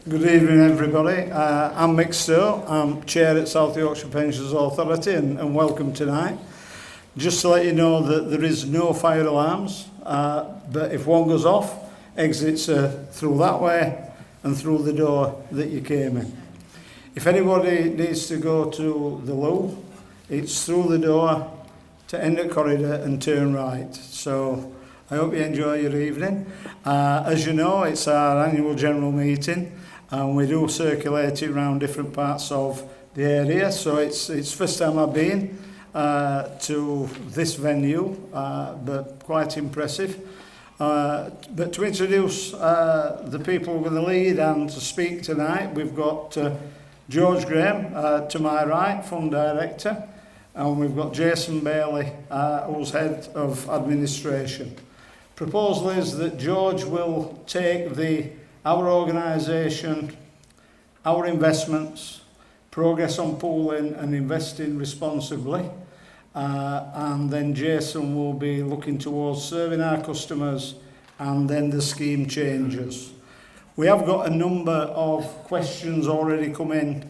Good evening, everybody. I'm Mick Stowe. I'm Chair at South Yorkshire Pensions Authority and welcome tonight. Just to let you know that there is no fire alarms, but if one goes off, exits are through that way and through the door that you came in. If anybody needs to go to the loo, it's through the door to end the corridor and turn right. So I hope you enjoy your evening. As you know, it's our annual general meeting and we do circulate it around different parts of the area. So it's first time I've been to this venue, but quite impressive. But to introduce the people with the lead and to speak tonight, we've got George Graham to my right, Fund Director, and we've got Jason Bailey, who's Head of Administration. Proposal is that George will take our organisation, our investments, progress on pooling and investing responsibly, and then Jason will be looking towards serving our customers and then the scheme changes. We have got a number of questions already come in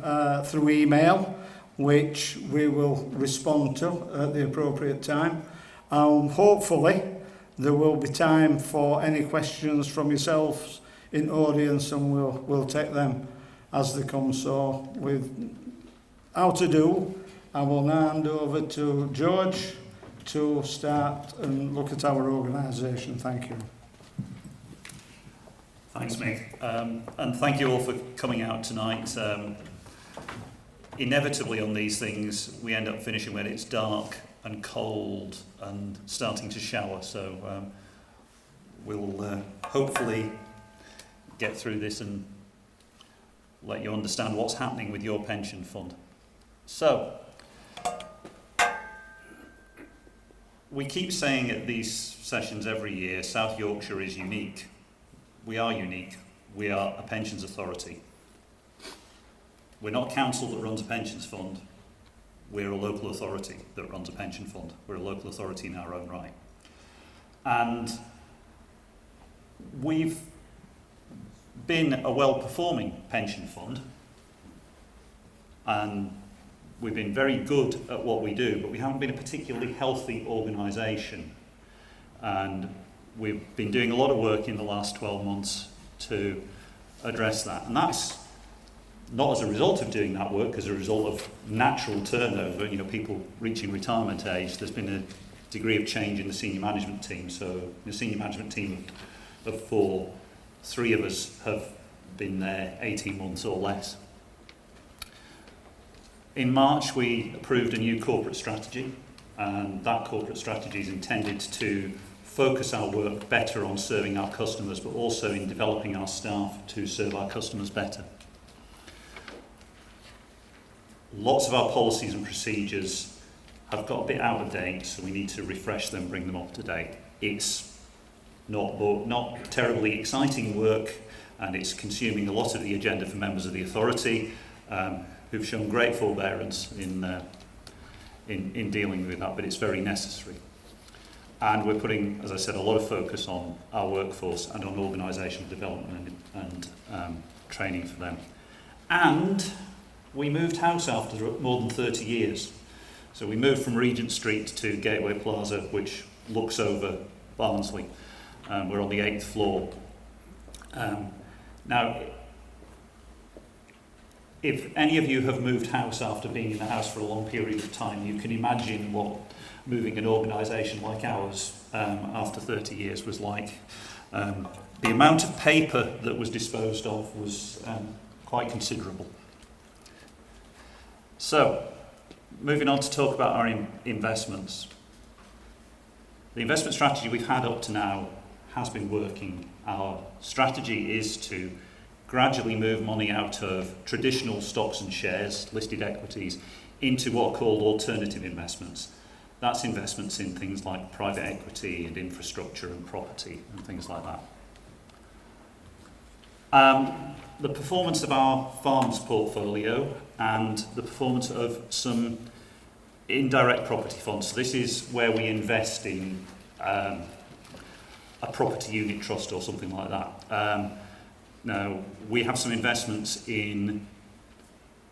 through email, which we will respond to at the appropriate time. Hopefully there will be time for any questions from yourselves in audience and we'll take them as they come. So without ado, I will now hand over to George to start and look at our organisation. Thank you. Thanks, Mick. And thank you all for coming out tonight. Inevitably on these things, we end up finishing when it's dark and cold and starting to shower. So we'll hopefully get through this and let you understand what's happening with your pension fund. So, we keep saying at these sessions every year, South Yorkshire is unique. We are unique. We are a pensions authority. We're not a council that runs a pensions fund. We're a local authority that runs a pension fund. We're a local authority in our own right. And we've been a well-performing pension fund and we've been very good at what we do, but we haven't been a particularly healthy organisation. And we've been doing a lot of work in the last 12 months to address that. And that's not as a result of doing that work, as a result of natural turnover, people reaching retirement age. There's been a degree of change in the senior management team. So the senior management team of 4, 3 of us have been there 18 months or less. In March, we approved a new corporate strategy, and that corporate strategy is intended to focus our work better on serving our customers, but also in developing our staff to serve our customers better. Lots of our policies and procedures have got a bit out of date, so we need to refresh them, bring them up to date. It's not terribly exciting work, and it's consuming a lot of the agenda for members of the authority, who've shown great forbearance in dealing with that, but it's very necessary. And we're putting, as I said, a lot of focus on our workforce and on organisational development and training for them. And we moved house after more than 30 years. So we moved from Regent Street to Gateway Plaza, which looks over Barnsley. We're on the 8th floor. Now, if any of you have moved house after being in the house for a long period of time, you can imagine what moving an organisation like ours after 30 years was like. The amount of paper that was disposed of was quite considerable. So, moving on to talk about our investments. The investment strategy we've had up to now has been working. Our strategy is to gradually move money out of traditional stocks and shares, listed equities, into what are called alternative investments. That's investments in things like private equity and infrastructure and property and things like that. The performance of our farms portfolio and the performance of some indirect property funds. So this is where we invest in a property unit trust or something like that. Now, we have some investments in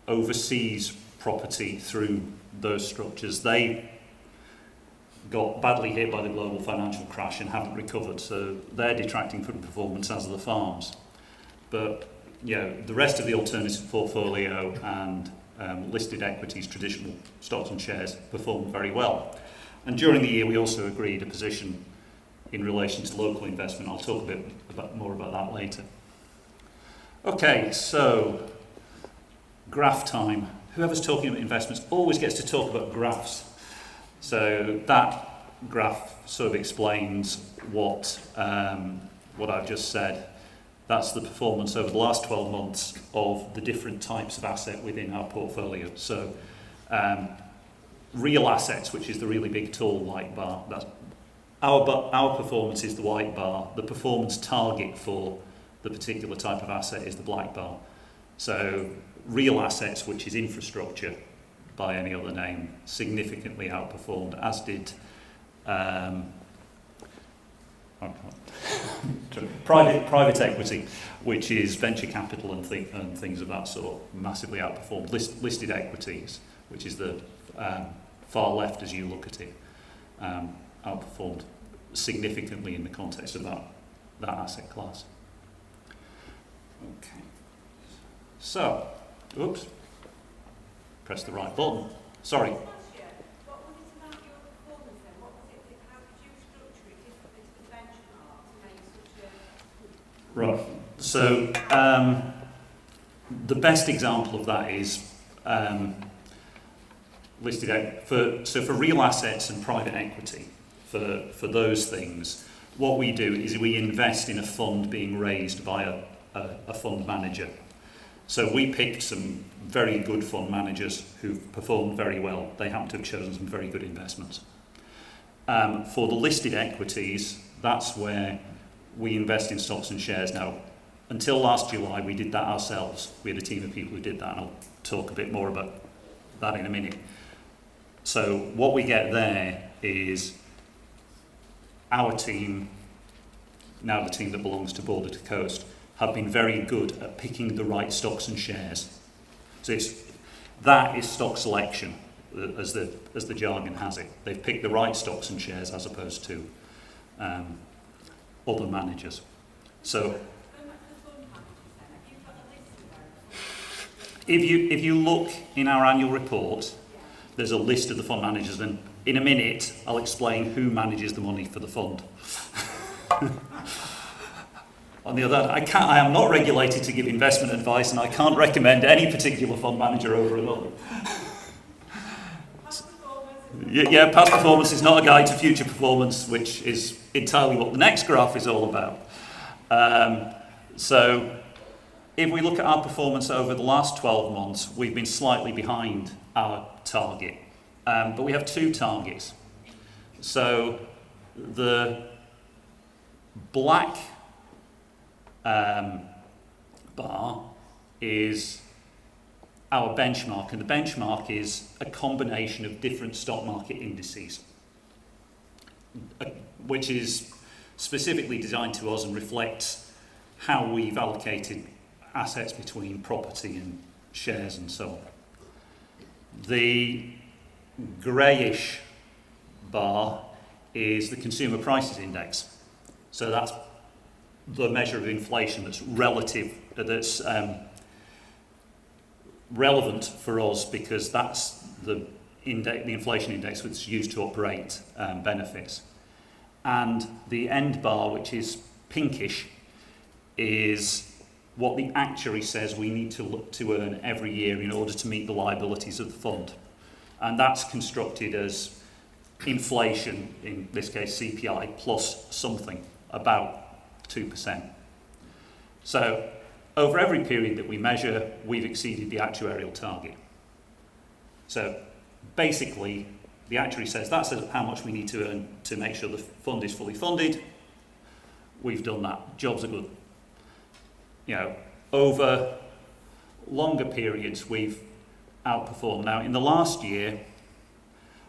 overseas property through those structures. They got badly hit by the global financial crash and haven't recovered, so they're detracting from performance, as are the farms. But the rest of the alternative portfolio and listed equities, traditional stocks and shares, performed very well. And during the year, we also agreed a position in relation to local investment. I'll talk a bit more about that later. Okay, so graph time. Whoever's talking about investments always gets to talk about graphs. So that graph sort of explains what I've just said. That's the performance over the last 12 months of the different types of asset within our portfolio. So real assets, which is the really big tall white bar, that's our performance is the white bar. The performance target for the particular type of asset is the black bar. So real assets, which is infrastructure by any other name, significantly outperformed, as did private equity, which is venture capital and things of that sort, massively outperformed. Listed equities, which is the far left as you look at it, outperformed significantly in the context of that asset class. Okay. So, oops, press the right button. Sorry. What was it about your performance then? How did you structure it differently to the benchmark to make such a... Right. So, the best example of that is for real assets and private equity, for those things, what we do is we invest in a fund being raised by a fund manager. So we picked some very good fund managers who've performed very well. They happen to have chosen some very good investments. For the listed equities, that's where we invest in stocks and shares. Now, until last July, we did that ourselves. We had a team of people who did that, and I'll talk a bit more about that in a minute. So what we get there is our team, now the team that belongs to Border to Coast, have been very good at picking the right stocks and shares. So that is stock selection, as the jargon has it. They've picked the right stocks and shares as opposed to other managers. So if you look in our annual report, there's a list of the fund managers, and in a minute I'll explain who manages the money for the fund. On the other hand, I am not regulated to give investment advice, and I can't recommend any particular fund manager over another. Past performance is not a guide to future performance, which is entirely what the next graph is all about. So if we look at our performance over the last 12 months, we've been slightly behind our target. But we have two targets. So the black bar is our benchmark, and the benchmark is a combination of different stock market indices, which is specifically designed to us and reflects how we've allocated assets between property and shares and so on. The greyish bar is the consumer prices index. So that's the measure of inflation that's relevant for us, because that's the inflation index that's used to operate benefits. And the end bar, which is pinkish, is what the actuary says we need to look to earn every year in order to meet the liabilities of the fund. And that's constructed as inflation, in this case CPI, plus something, about 2%. So over every period that we measure, we've exceeded the actuarial target. So basically, the actuary says that's how much we need to earn to make sure the fund is fully funded. We've done that. Jobs are good. Over longer periods, we've outperformed. Now, in the last year,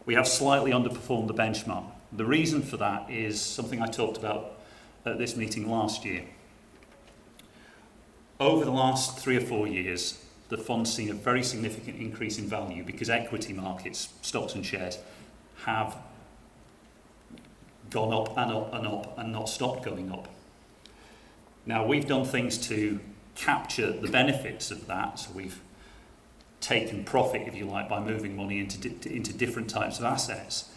we have slightly underperformed the benchmark. The reason for that is something I talked about at this meeting last year. over the last 3 or 4 years, the fund's seen a very significant increase in value because equity markets, stocks and shares, have gone up and up and up and not stopped going up. Now, we've done things to capture the benefits of that, so we've taken profit, if you like, by moving money into different types of assets.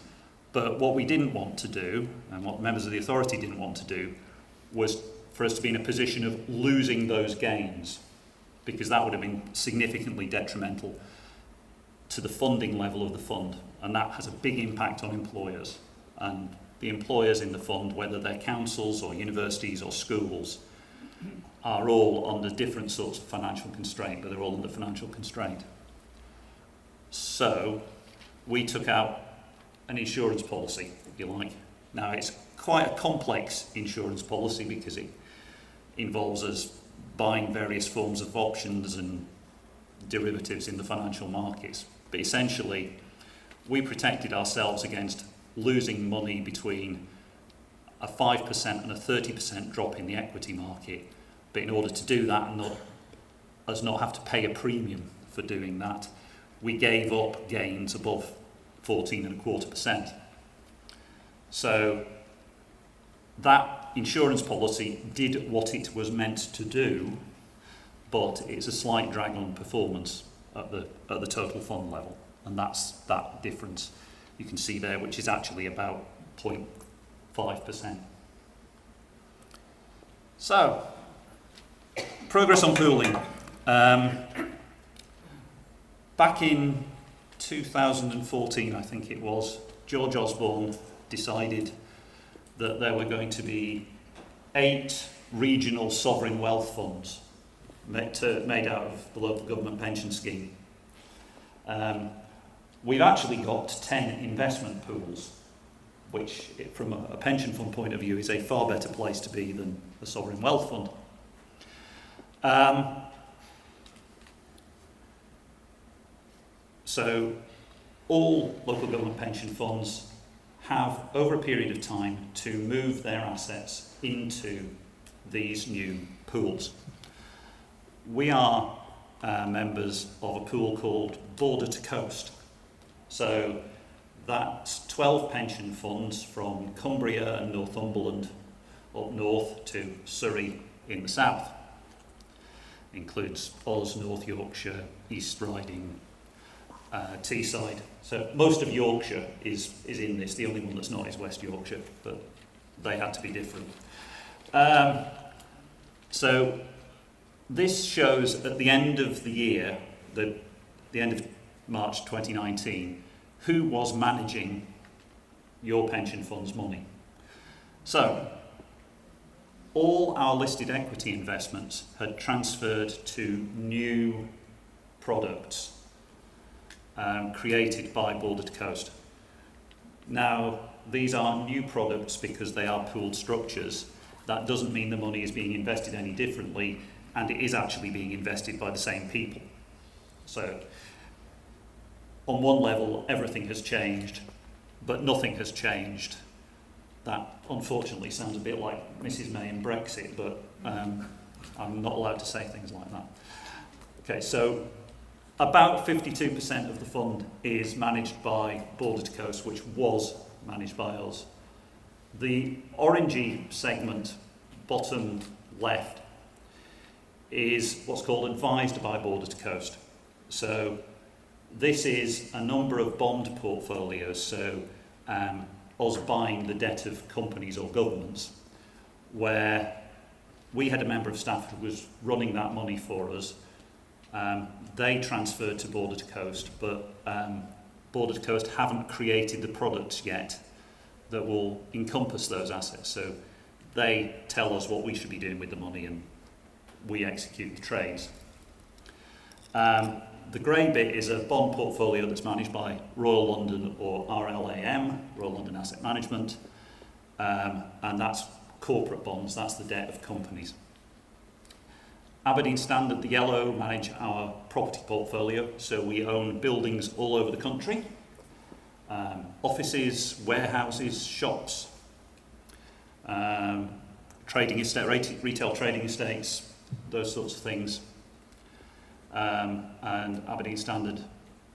But what we didn't want to do, and what members of the authority didn't want to do, was for us to be in a position of losing those gains, because that would have been significantly detrimental to the funding level of the fund, and that has a big impact on employers. And the employers in the fund, whether they're councils or universities or schools, are all under different sorts of financial constraint, but they're all under financial constraint. So we took out an insurance policy, if you like. Now, it's quite a complex insurance policy because it involves us buying various forms of options and derivatives in the financial markets. But essentially, we protected ourselves against losing money between a 5% and a 30% drop in the equity market. But in order to do that and not have to pay a premium for doing that, we gave up gains above 14.25%. So that insurance policy did what it was meant to do, but it's a slight drag on performance at the total fund level, and that's that difference you can see there, which is actually about 0.5%. So, progress on pooling. Back in 2014, I think it was, George Osborne decided that there were going to be 8 regional sovereign wealth funds made out of the local government pension scheme. We've actually got 10 investment pools, which from a pension fund point of view is a far better place to be than a sovereign wealth fund. So all local government pension funds have, over a period of time, to move their assets into these new pools. We are members of a pool called Border to Coast. So that's 12 pension funds from Cumbria and Northumberland up north to Surrey in the south. Includes Oz, North Yorkshire, East Riding, Teesside. So most of Yorkshire is in this. The only one that's not is West Yorkshire, but they had to be different. So this shows at the end of the year, the end of March 2019, who was managing your pension fund's money. So all our listed equity investments had transferred to new products created by Border to Coast. Now, these are new products because they are pooled structures. That doesn't mean the money is being invested any differently, and it is actually being invested by the same people. So, on one level, everything has changed, but nothing has changed. That, unfortunately, sounds a bit like Mrs May and Brexit, but I'm not allowed to say things like that. Okay, so about 52% of the fund is managed by Border to Coast, which was managed by us. The orangey segment, bottom left, is what's called advised by Border to Coast. So this is a number of bond portfolios, so us buying the debt of companies or governments, where we had a member of staff who was running that money for us. They transferred to Border to Coast, but Border to Coast haven't created the products yet that will encompass those assets. So they tell us what we should be doing with the money, and we execute the trades. The grey bit is a bond portfolio that's managed by Royal London or RLAM, Royal London Asset Management, and that's corporate bonds, that's the debt of companies. Aberdeen Standard, the yellow, manage our property portfolio, so we own buildings all over the country, offices, warehouses, shops, trading estate, retail trading estates, those sorts of things. And Aberdeen Standard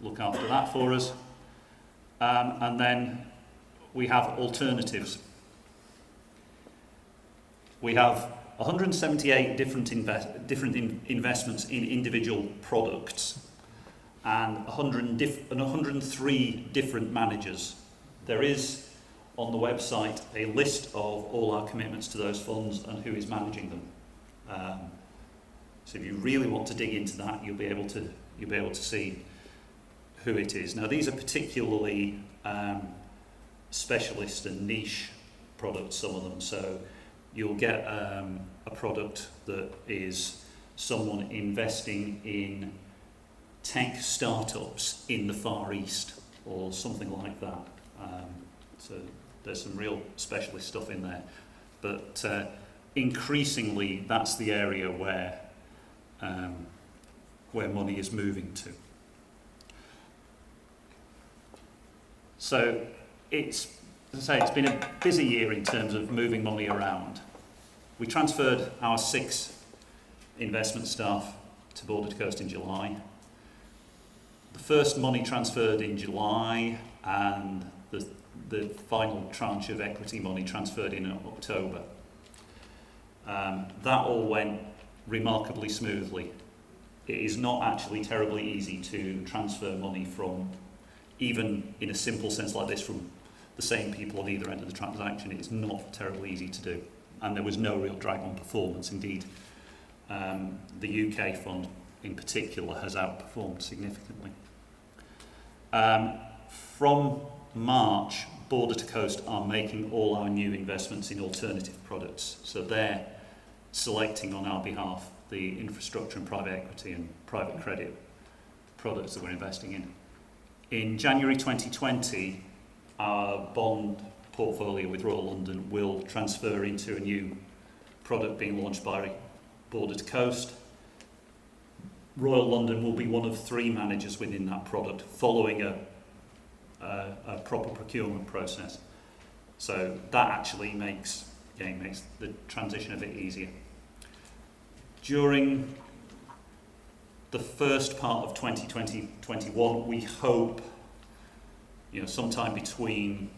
look after that for us. And then we have alternatives. We have 178 different investments in individual products and 103 different managers. There is on the website a list of all our commitments to those funds and who is managing them. So if you really want to dig into that, you'll be able to see who it is. Now these are particularly specialist and niche products, some of them. So you'll get a product that is someone investing in tech startups in the Far East or something like that. So there's some real specialist stuff in there. But increasingly, that's the area where money is moving to. So it's been a busy year in terms of moving money around. We transferred our 6 investment staff to Border to Coast in July. The first money transferred in July and the final tranche of equity money transferred in October. That all went remarkably smoothly. It is not actually terribly easy to transfer money from, even in a simple sense like this, from the same people on either end of the transaction. It is not terribly easy to do, and there was no real drag on performance. Indeed, the UK fund in particular has outperformed significantly. From March, Border to Coast are making all our new investments in alternative products, so they're selecting on our behalf the infrastructure and private equity and private credit products that we're investing in. In January 2020, our bond portfolio with Royal London will transfer into a new product being launched by Border to Coast. Royal London will be one of 3 managers within that product, following a proper procurement process. So that actually makes the transition a bit easier. During the first part of 2020-21, we hope, sometime between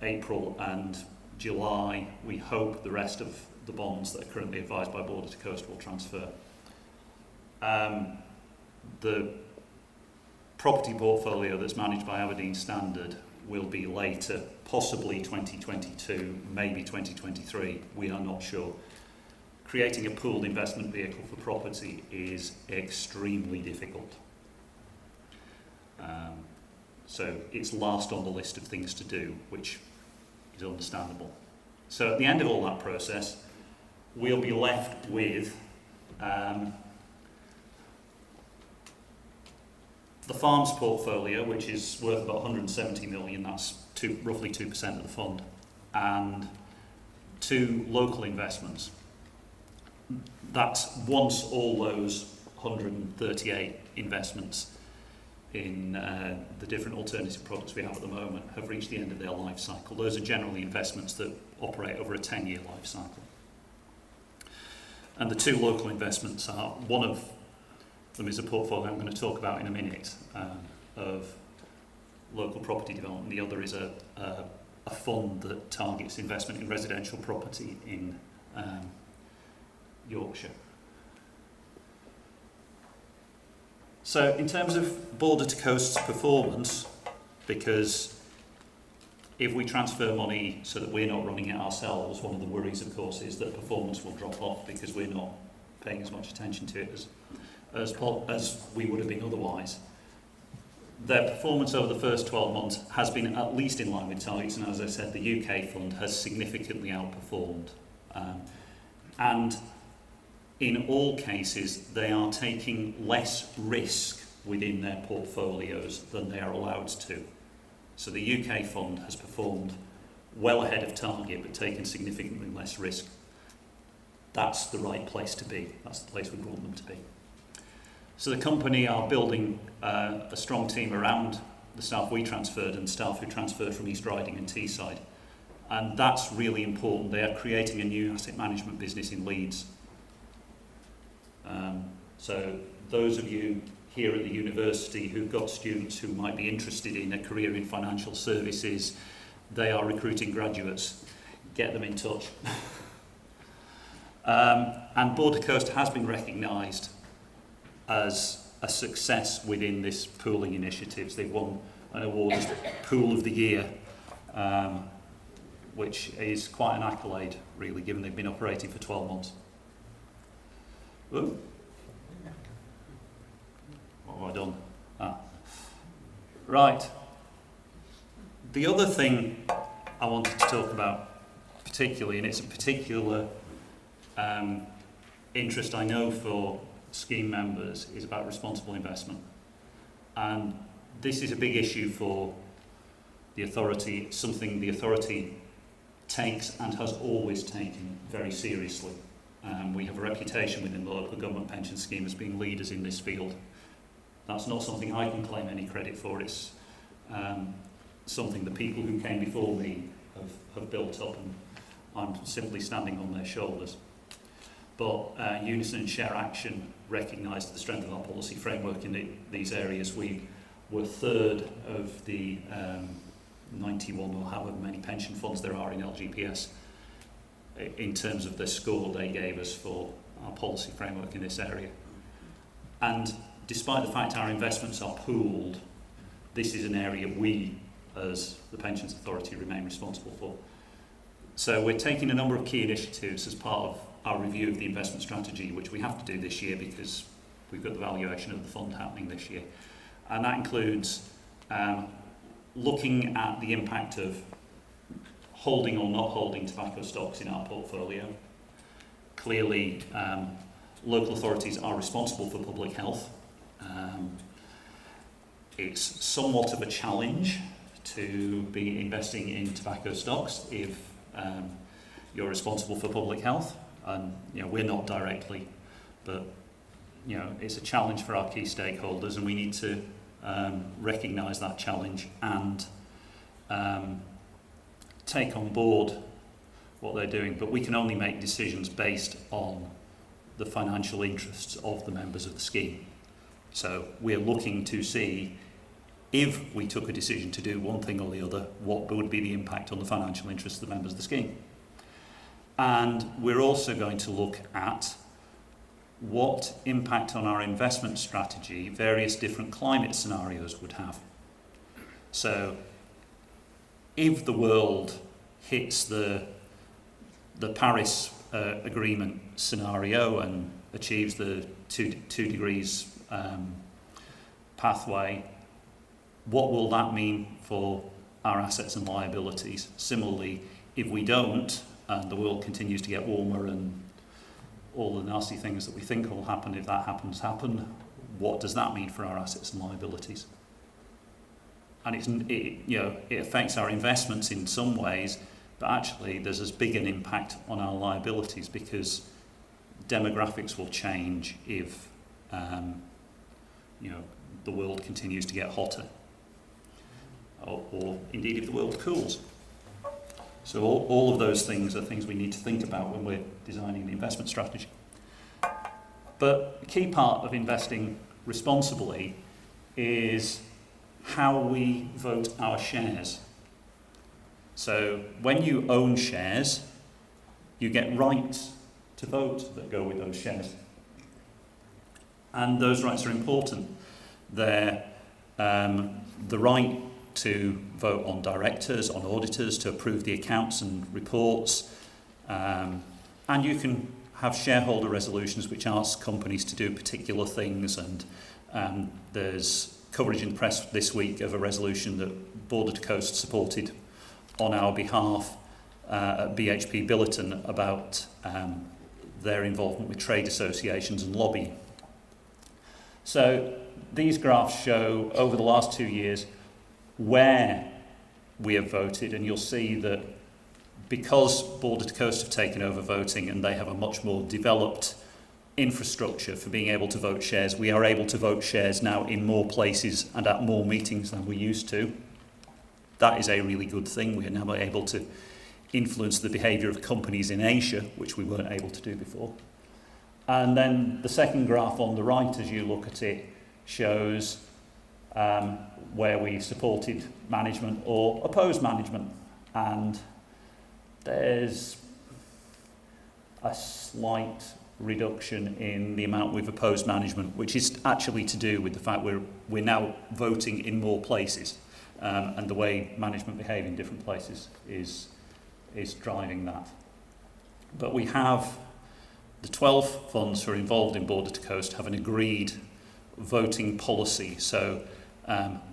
April and July, we hope the rest of the bonds that are currently advised by Border to Coast will transfer. The property portfolio that's managed by Aberdeen Standard will be later, possibly 2022, maybe 2023, we are not sure. Creating a pooled investment vehicle for property is extremely difficult. So it's last on the list of things to do, which is understandable. So at the end of all that process, we'll be left with the farms portfolio, which is worth about 170 million, that's roughly 2% of the fund, and 2 local investments. That's once all those 138 investments in the different alternative products we have at the moment have reached the end of their life cycle. Those are generally investments that operate over a 10-year life cycle. And the 2 local investments are, one of them is a portfolio I'm going to talk about in a minute, of local property development. The other is a fund that targets investment in residential property in Yorkshire. So in terms of Border to Coast's performance, because if we transfer money so that we're not running it ourselves, one of the worries, of course, is that performance will drop off because we're not paying as much attention to it as we would have been otherwise. Their performance over the first 12 months has been at least in line with targets, and as I said, the UK fund has significantly outperformed. And in all cases, they are taking less risk within their portfolios than they are allowed to. So the UK fund has performed well ahead of target, but taken significantly less risk. That's the right place to be. That's the place we want them to be. So the company are building a strong team around the staff we transferred and staff who transferred from East Riding and Teesside. And that's really important. They are creating a new asset management business in Leeds. So those of you here at the university who've got students who might be interested in a career in financial services, they are recruiting graduates. Get them in touch. And Border Coast has been recognised as a success within this pooling initiatives. They've won an award as Pool of the Year, which is quite an accolade, really, given they've been operating for 12 months. Ooh. What have I done? Right. The other thing I wanted to talk about particularly, and it's a particular interest I know for scheme members, is about responsible investment. And this is a big issue for the authority, something the authority takes and has always taken very seriously. We have a reputation within the local government pension scheme as being leaders in this field. That's not something I can claim any credit for. It's something the people who came before me have built up, and I'm simply standing on their shoulders. But Unison and Share Action recognised the strength of our policy framework in these areas. We were third of the 91 or however many pension funds there are in LGPS in terms of the score they gave us for our policy framework in this area. And despite the fact our investments are pooled, this is an area we, as the Pensions Authority, remain responsible for. So we're taking a number of key initiatives as part of our review of the investment strategy, which we have to do this year because we've got the valuation of the fund happening this year. And that includes looking at the impact of holding or not holding tobacco stocks in our portfolio. Clearly, local authorities are responsible for public health. It's somewhat of a challenge to be investing in tobacco stocks if you're responsible for public health, and we're not directly, but it's a challenge for our key stakeholders, and we need to recognise that challenge and take on board what they're doing. But we can only make decisions based on the financial interests of the members of the scheme. So we're looking to see, if we took a decision to do one thing or the other, what would be the impact on the financial interests of the members of the scheme. And we're also going to look at what impact on our investment strategy various different climate scenarios would have. So if the world hits the Paris Agreement scenario and achieves the two degrees pathway, what will that mean for our assets and liabilities? Similarly, if we don't, and the world continues to get warmer and all the nasty things that we think will happen if that happen, what does that mean for our assets and liabilities? And it affects our investments in some ways, but actually there's as big an impact on our liabilities because demographics will change if the world continues to get hotter, or indeed if the world cools. So all of those things are things we need to think about when we're designing the investment strategy. But a key part of investing responsibly is how we vote our shares. So when you own shares, you get rights to vote that go with those shares. And those rights are important. They're the right to vote on directors, on auditors, to approve the accounts and reports. And you can have shareholder resolutions which ask companies to do particular things. And there's coverage in the press this week of a resolution that Border to Coast supported on our behalf at BHP Billiton about their involvement with trade associations and lobbying. So these graphs show over the last 2 years where we have voted, and you'll see that because Border to Coast have taken over voting and they have a much more developed infrastructure for being able to vote shares, we are able to vote shares now in more places and at more meetings than we used to. That is a really good thing. We are now able to influence the behaviour of companies in Asia, which we weren't able to do before. And then the second graph on the right, as you look at it, shows where we supported management or opposed management. And there's a slight reduction in the amount we've opposed management, which is actually to do with the fact we're now voting in more places, and the way management behave in different places is driving that. But we have the 12 funds who are involved in Border to Coast have an agreed voting policy. So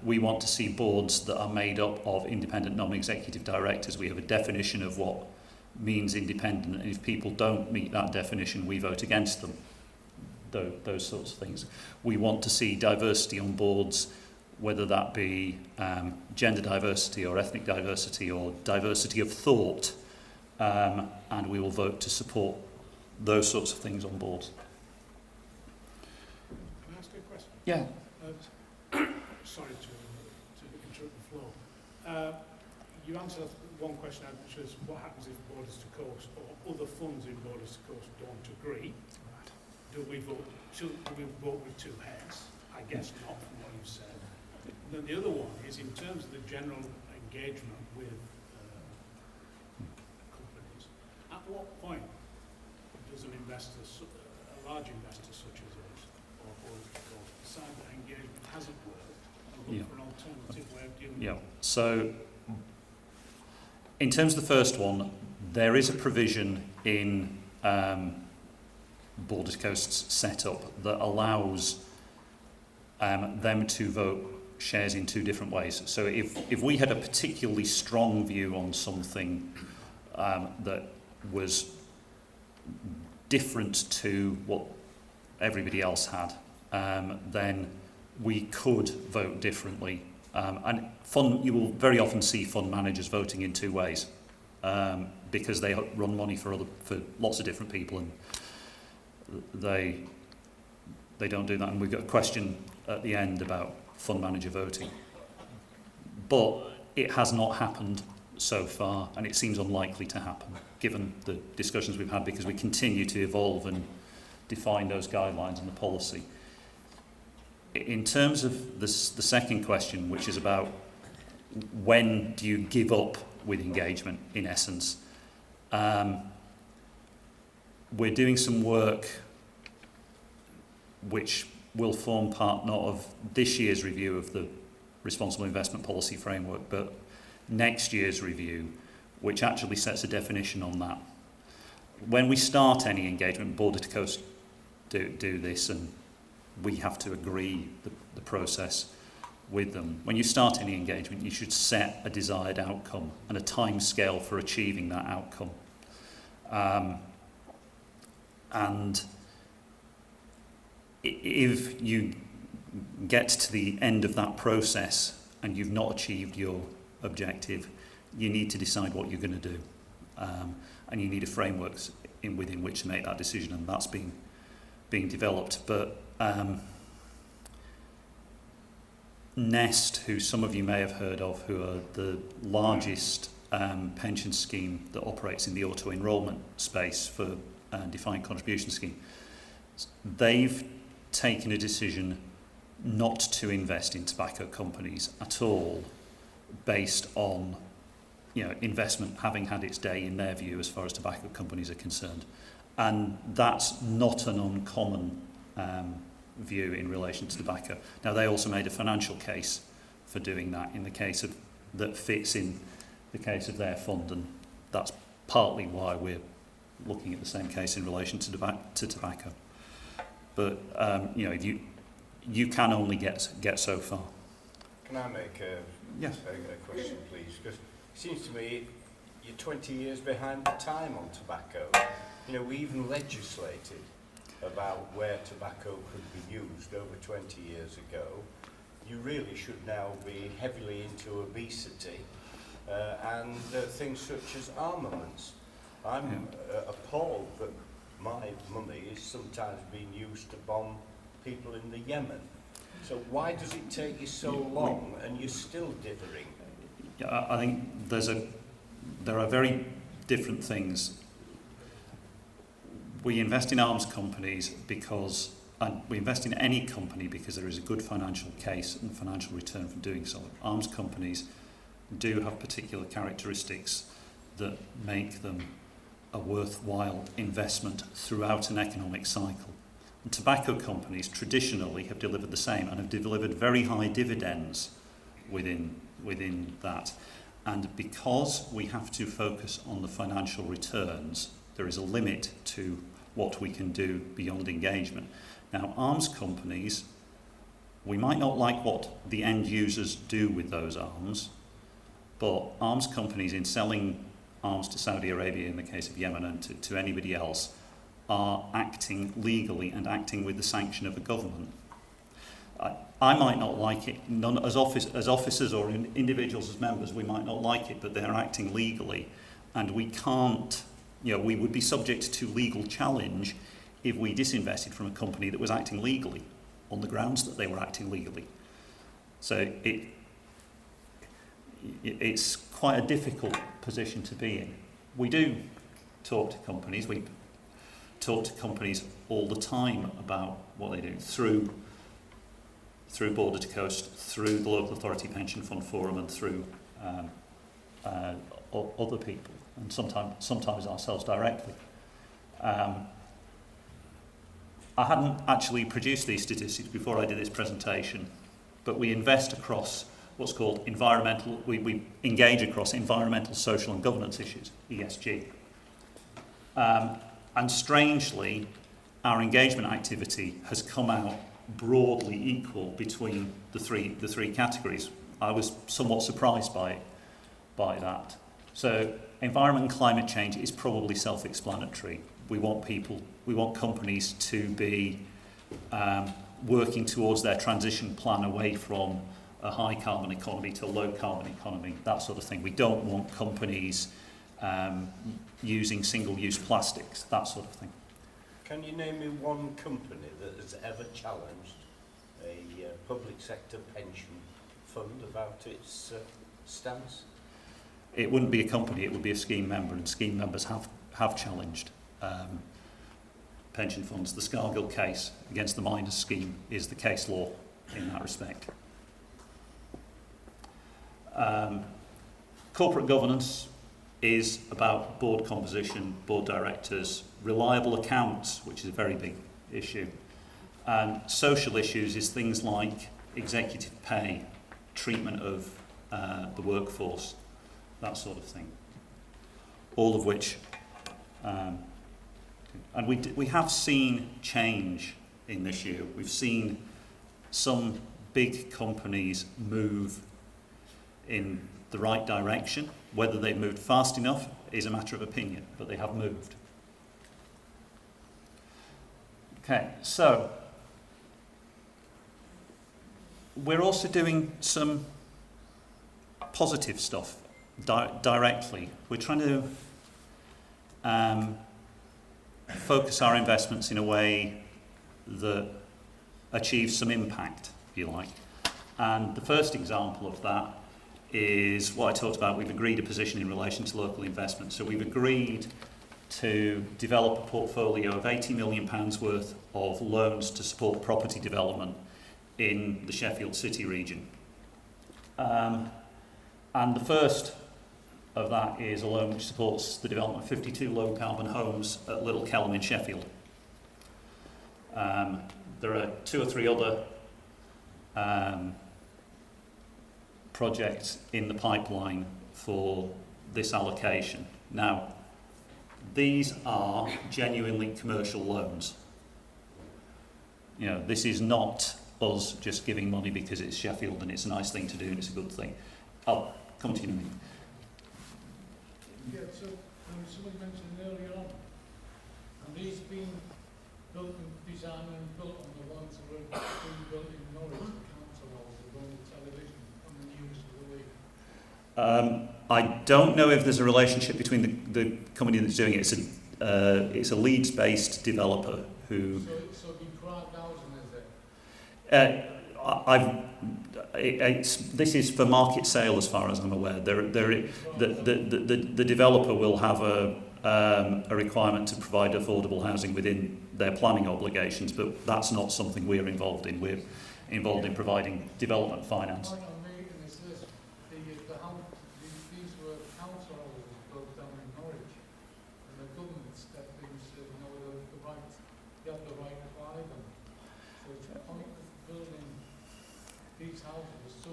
we want to see boards that are made up of independent non-executive directors. We have a definition of what means independent, and if people don't meet that definition, we vote against them. Those sorts of things. We want to see diversity on boards, whether that be gender diversity or ethnic diversity or diversity of thought, and we will vote to support those sorts of things on boards. Can I ask a question? Yeah. Sorry to interrupt the flow. You answered one question, which was what happens if Borders to Coast or other funds in Borders to Coast don't agree? Do we vote with two heads? I guess not, from what you've said. And then the other one is in terms of the general engagement with companies. At what point does an investor, a large investor such as us, or Borders to Coast, decide that engagement hasn't worked and look for an alternative way of dealing with it? So, in terms of the first one, there is a provision in Border to Coast's setup that allows them to vote shares in two different ways. So if we had a particularly strong view on something that was different to what everybody else had, then we could vote differently. And you will very often see fund managers voting in two ways, because they run money for lots of different people, and they don't do that. And we've got a question at the end about fund manager voting, but it has not happened so far, and it seems unlikely to happen given the discussions we've had, because we continue to evolve and define those guidelines and the policy. In terms of the second question, which is about when do you give up with engagement, in essence, we're doing some work which will form part not of this year's review of the Responsible Investment Policy Framework, but next year's review, which actually sets a definition on that. When we start any engagement, Border to Coast do this, and we have to agree the process with them. When you start any engagement, you should set a desired outcome and a time scale for achieving that outcome. And if you get to the end of that process and you've not achieved your objective, you need to decide what you're going to do. And you need a framework within which to make that decision, and that's being developed. But Nest, who some of you may have heard of, who are the largest pension scheme that operates in the auto-enrolment space for defined contribution scheme, they've taken a decision not to invest in tobacco companies at all, based on investment having had its day in their view as far as tobacco companies are concerned. And that's not an uncommon view in relation to tobacco. Now, they also made a financial case for doing that that fits in the case of their fund, and that's partly why we're looking at the same case in relation to tobacco. But if you can only get so far. Can I make a question, please? Because it seems to me you're 20 years behind the time on tobacco. We even legislated about where tobacco could be used over 20 years ago. You really should now be heavily into obesity and things such as armaments. I'm appalled that my money is sometimes being used to bomb people in the Yemen. So why does it take you so long and you're still dithering? Yeah, I think there are very different things. we invest in arms companies because, and we invest in any company because there is a good financial case and financial return from doing so. Arms companies do have particular characteristics that make them a worthwhile investment throughout an economic cycle. And tobacco companies traditionally have delivered the same and have delivered very high dividends within that. And because we have to focus on the financial returns, there is a limit to what we can do beyond engagement. Now, arms companies, we might not like what the end users do with those arms, but arms companies, in selling arms to Saudi Arabia in the case of Yemen and to anybody else, are acting legally and acting with the sanction of a government. I might not like it, as officers or individuals as members, we might not like it, but they're acting legally, and we can't, we would be subject to legal challenge if we disinvested from a company that was acting legally on the grounds that they were acting legally. So it's quite a difficult position to be in. We do talk to companies. We talk to companies all the time about what they do through Border to Coast, through the Local Authority Pension Fund Forum, and through other people, and sometimes ourselves directly. I hadn't actually produced these statistics before I did this presentation, but we invest across what's called we engage across environmental, social and governance issues, ESG. And strangely, our engagement activity has come out broadly equal between the three categories. I was somewhat surprised by that. So environment and climate change is probably self-explanatory. We want companies to be working towards their transition plan away from a high carbon economy to a low carbon economy, that sort of thing. We don't want companies using single-use plastics, that sort of thing. Can you name me one company that has ever challenged a public sector pension fund about its stance? It wouldn't be a company, it would be a scheme member, and scheme members have challenged pension funds. The Scargill case against the miners scheme is the case law in that respect. Corporate governance is about board composition, board directors, reliable accounts, which is a very big issue. And social issues is things like executive pay, treatment of the workforce, that sort of thing. All of which, and we have seen change in this year. We've seen some big companies move in the right direction. Whether they've moved fast enough is a matter of opinion, but they have moved. Okay, so we're also doing some positive stuff directly. We're trying to focus our investments in a way that achieves some impact, if you like. And the first example of that is what I talked about. We've agreed a position in relation to local investment. So we've agreed to develop a portfolio of £80 million worth of loans to support property development in the Sheffield City region. And the first of that is a loan which supports the development of 52 low-carbon homes at Little Kelham in Sheffield. There are 2 or 3 other projects in the pipeline for this allocation. Now, these are genuinely commercial loans. This is not us just giving money because it's Sheffield and it's a nice thing to do and it's a good thing. I'll come to you in a minute. Yeah, so somebody mentioned earlier on, and these being built and designed and built on the ones that were being built in Norwich, the council halls, the on the television, on the news of the week. I don't know if there's a relationship between the company that's doing it. It's a Leeds-based developer who. So it'd be private housing, is it? This is for market sale, as far as I'm aware. The developer will have a requirement to provide affordable housing within their planning obligations, but that's not something we're involved in. We're involved in providing development finance. The point I'm making is this: these were council houses built down in Norwich, and the government stepped in and said, no, you have the right to buy them. So it's the point of building these houses is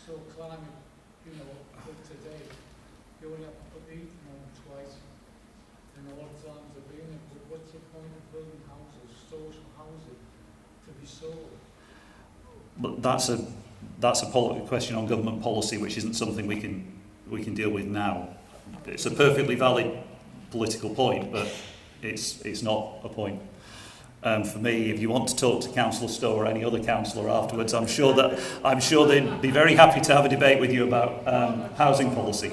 so climate, up to date. You only have to put the heating on twice in all times of being it. But what's the point of building houses, social housing, to be sold? But that's a question on government policy, which isn't something we can deal with now. It's a perfectly valid political point, but it's not a point for me. If you want to talk to Councillor Stowe or any other councillor afterwards, I'm sure they'd be very happy to have a debate with you about housing policy.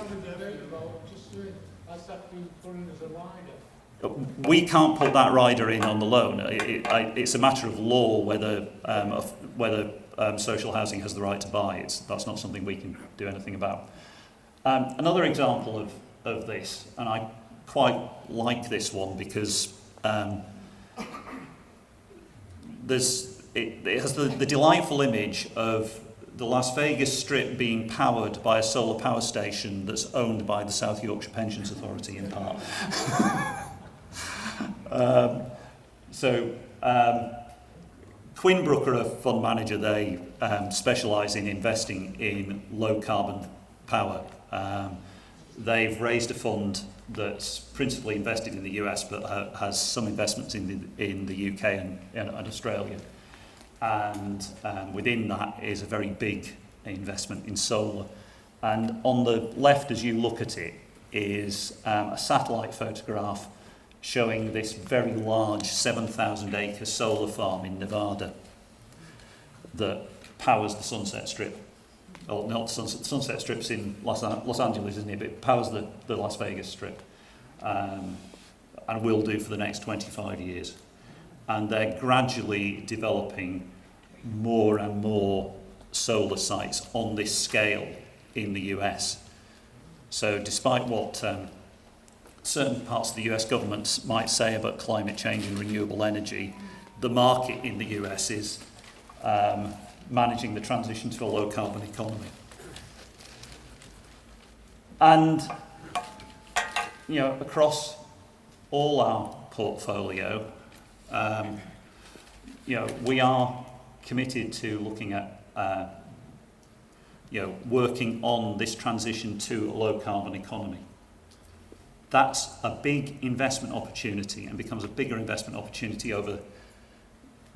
We can't put that rider in on the loan. It's a matter of law whether social housing has the right to buy. That's not something we can do anything about. Another example of this, and I quite like this one because it has the delightful image of the Las Vegas Strip being powered by a solar power station that's owned by the South Yorkshire Pensions Authority in part. Quinbrook are a fund manager. They specialise in investing in low carbon power. They've raised a fund that's principally invested in the US but has some investments in the UK and Australia. And within that is a very big investment in solar. And on the left, as you look at it, is a satellite photograph showing this very large 7,000-acre solar farm in Nevada that powers the Sunset Strip. Oh, not the Sunset Strip's in Los Angeles, isn't it? But it powers the Las Vegas Strip, and will do for the next 25 years. And they're gradually developing more and more solar sites on this scale in the US. So despite what certain parts of the US government might say about climate change and renewable energy, the market in the US is managing the transition to a low carbon economy. And across all our portfolio, we are committed to looking at working on this transition to a low carbon economy. That's a big investment opportunity and becomes a bigger investment opportunity over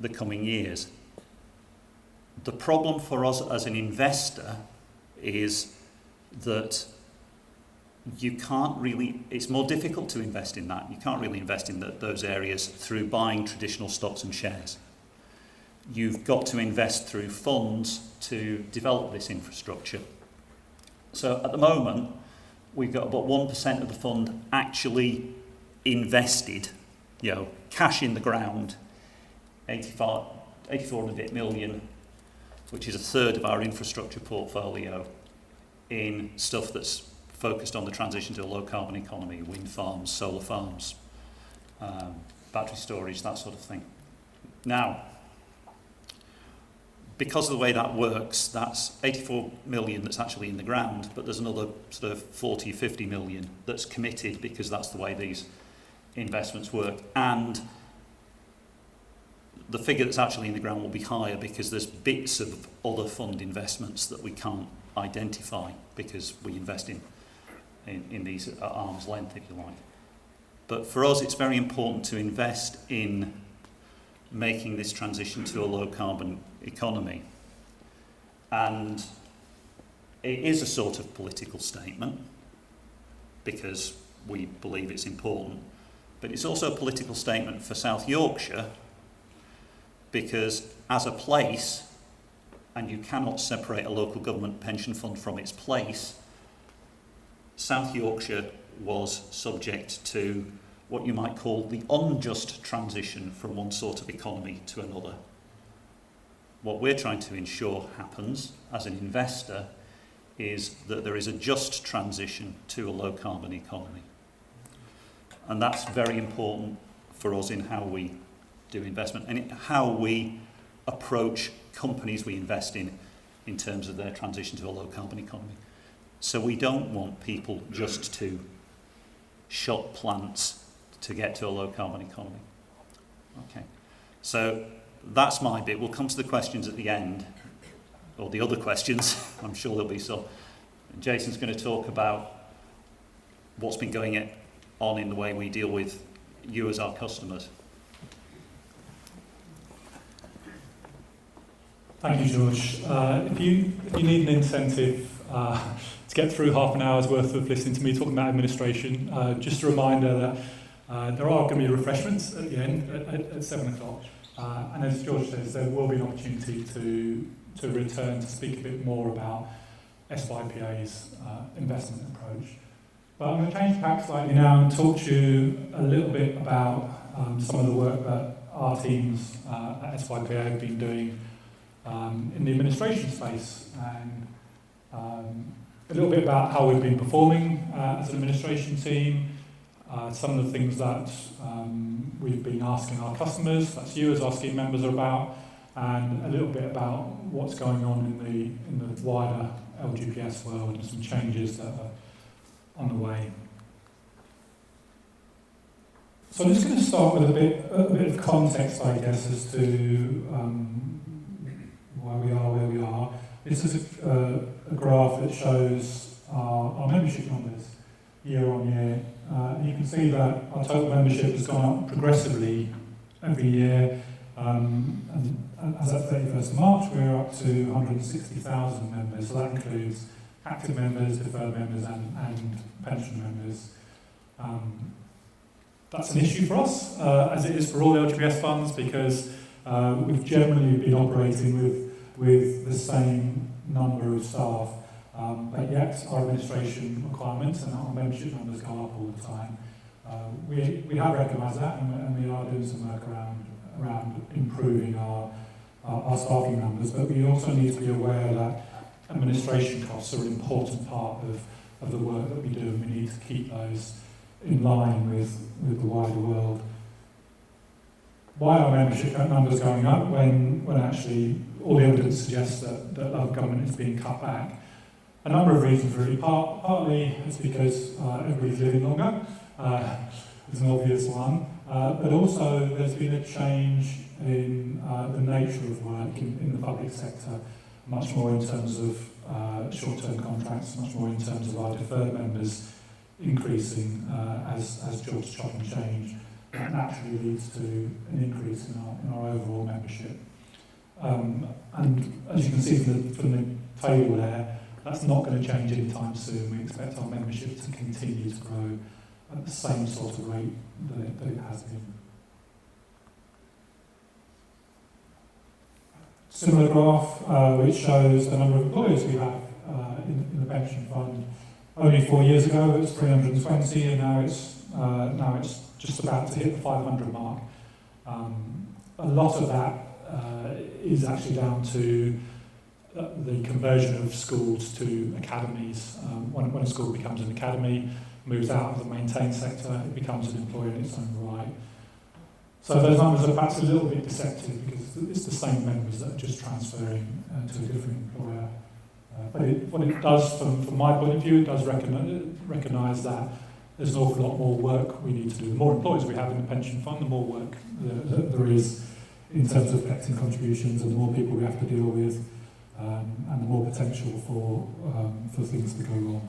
the coming years. The problem for us as an investor is that you can't really, it's more difficult to invest in that. You can't really invest in those areas through buying traditional stocks and shares. You've got to invest through funds to develop this infrastructure. So at the moment, we've got about 1% of the fund actually invested, cash in the ground, 84 and a bit million, which is a third of our infrastructure portfolio, in stuff that's focused on the transition to a low carbon economy, wind farms, solar farms, battery storage, that sort of thing. Now, because of the way that works, that's 84 million that's actually in the ground, but there's another sort of 40, 50 million that's committed because that's the way these investments work. And the figure that's actually in the ground will be higher because there's bits of other fund investments that we can't identify because we invest in these at arm's length, if you like. But for us, it's very important to invest in making this transition to a low carbon economy. And it is a sort of political statement because we believe it's important, but it's also a political statement for South Yorkshire because as a place, and you cannot separate a local government pension fund from its place, South Yorkshire was subject to what you might call the unjust transition from one sort of economy to another. What we're trying to ensure happens as an investor is that there is a just transition to a low carbon economy. And that's very important for us in how we do investment and how we approach companies we invest in terms of their transition to a low carbon economy. So we don't want people just to shut plants to get to a low carbon economy. Okay, so that's my bit. We'll come to the questions at the end, or the other questions. I'm sure there'll be some. Jason's going to talk about what's been going on in the way we deal with you as our customers. Thank you, George. If you need an incentive to get through half an hour's worth of listening to me talking about administration, just a reminder that there are going to be refreshments at the end at 7 o'clock. And as George says, there will be an opportunity to return to speak a bit more about SYPA's investment approach. But I'm going to change tack slightly now and talk to you a little bit about some of the work that our teams at SYPA have been doing in the administration space, and a little bit about how we've been performing as an administration team, some of the things that we've been asking our customers, that's you as our scheme members, are about, and a little bit about what's going on in the wider LGPS world and some changes that are on the way. So I'm just going to start with a bit of context, I guess, as to why we are where we are. This is a graph that shows our membership numbers year on year. You can see that our total membership has gone up progressively every year. And as at 31st of March, we're up to 160,000 members. So that includes active members, deferred members, and pension members. That's an issue for us, as it is for all LGPS funds, because we've generally been operating with the same number of staff, but yet our administration requirements and our membership numbers go up all the time. We have recognised that, and we are doing some work around improving our staffing numbers, but we also need to be aware that administration costs are an important part of the work that we do, and we need to keep those in line with the wider world. Why are membership numbers going up when actually all the evidence suggests that our government is being cut back? A number of reasons really. Partly it's because everybody's living longer, is an obvious one, but also there's been a change in the nature of work in the public sector, much more in terms of short-term contracts, much more in terms of our deferred members increasing as jobs chop and change. That naturally leads to an increase in our overall membership. And as you can see from the table there, that's not going to change anytime soon. We expect our membership to continue to grow at the same sort of rate that it has been. Similar graph which shows the number of employees we have in the pension fund. Only 4 years ago it was 320, and now it's just about to hit the 500 mark. A lot of that is actually down to the conversion of schools to academies. When a school becomes an academy, moves out of the maintained sector, it becomes an employer in its own right. So those numbers are perhaps a little bit deceptive because it's the same members that are just transferring to a different employer. But what it does, from my point of view, it does recognise that there's an awful lot more work we need to do. The more employees we have in the pension fund, the more work there is in terms of collecting contributions, and the more people we have to deal with, and the more potential for things to go wrong.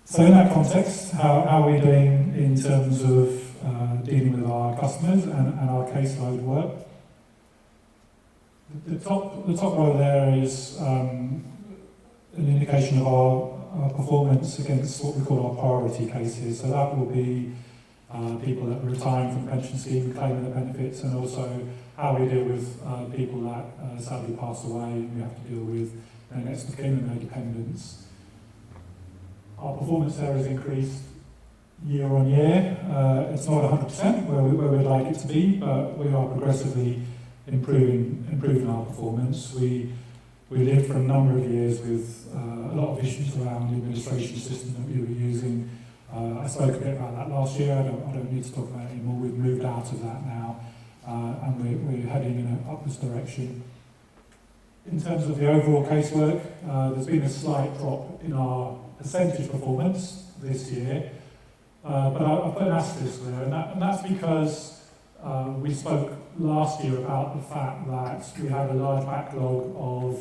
So in that context, how are we doing in terms of dealing with our customers and our caseload work? The top row there is an indication of our performance against what we call our priority cases. So that will be people that are retiring from the pension scheme, claiming the benefits, and also how we deal with people that sadly pass away and we have to deal with their next of kin and their dependents. Our performance there has increased year on year. It's not 100% where we'd like it to be, but we are progressively improving our performance. We we lived for a number of years with a lot of issues around the administration system that we were using. I spoke a bit about that last year. I don't need to talk about it anymore. We've moved out of that now, and we're heading in an upwards direction. In terms of the overall casework, there's been a slight drop in our percentage performance this year, but I put an asterisk there, and that's because we spoke last year about the fact that we have a large backlog of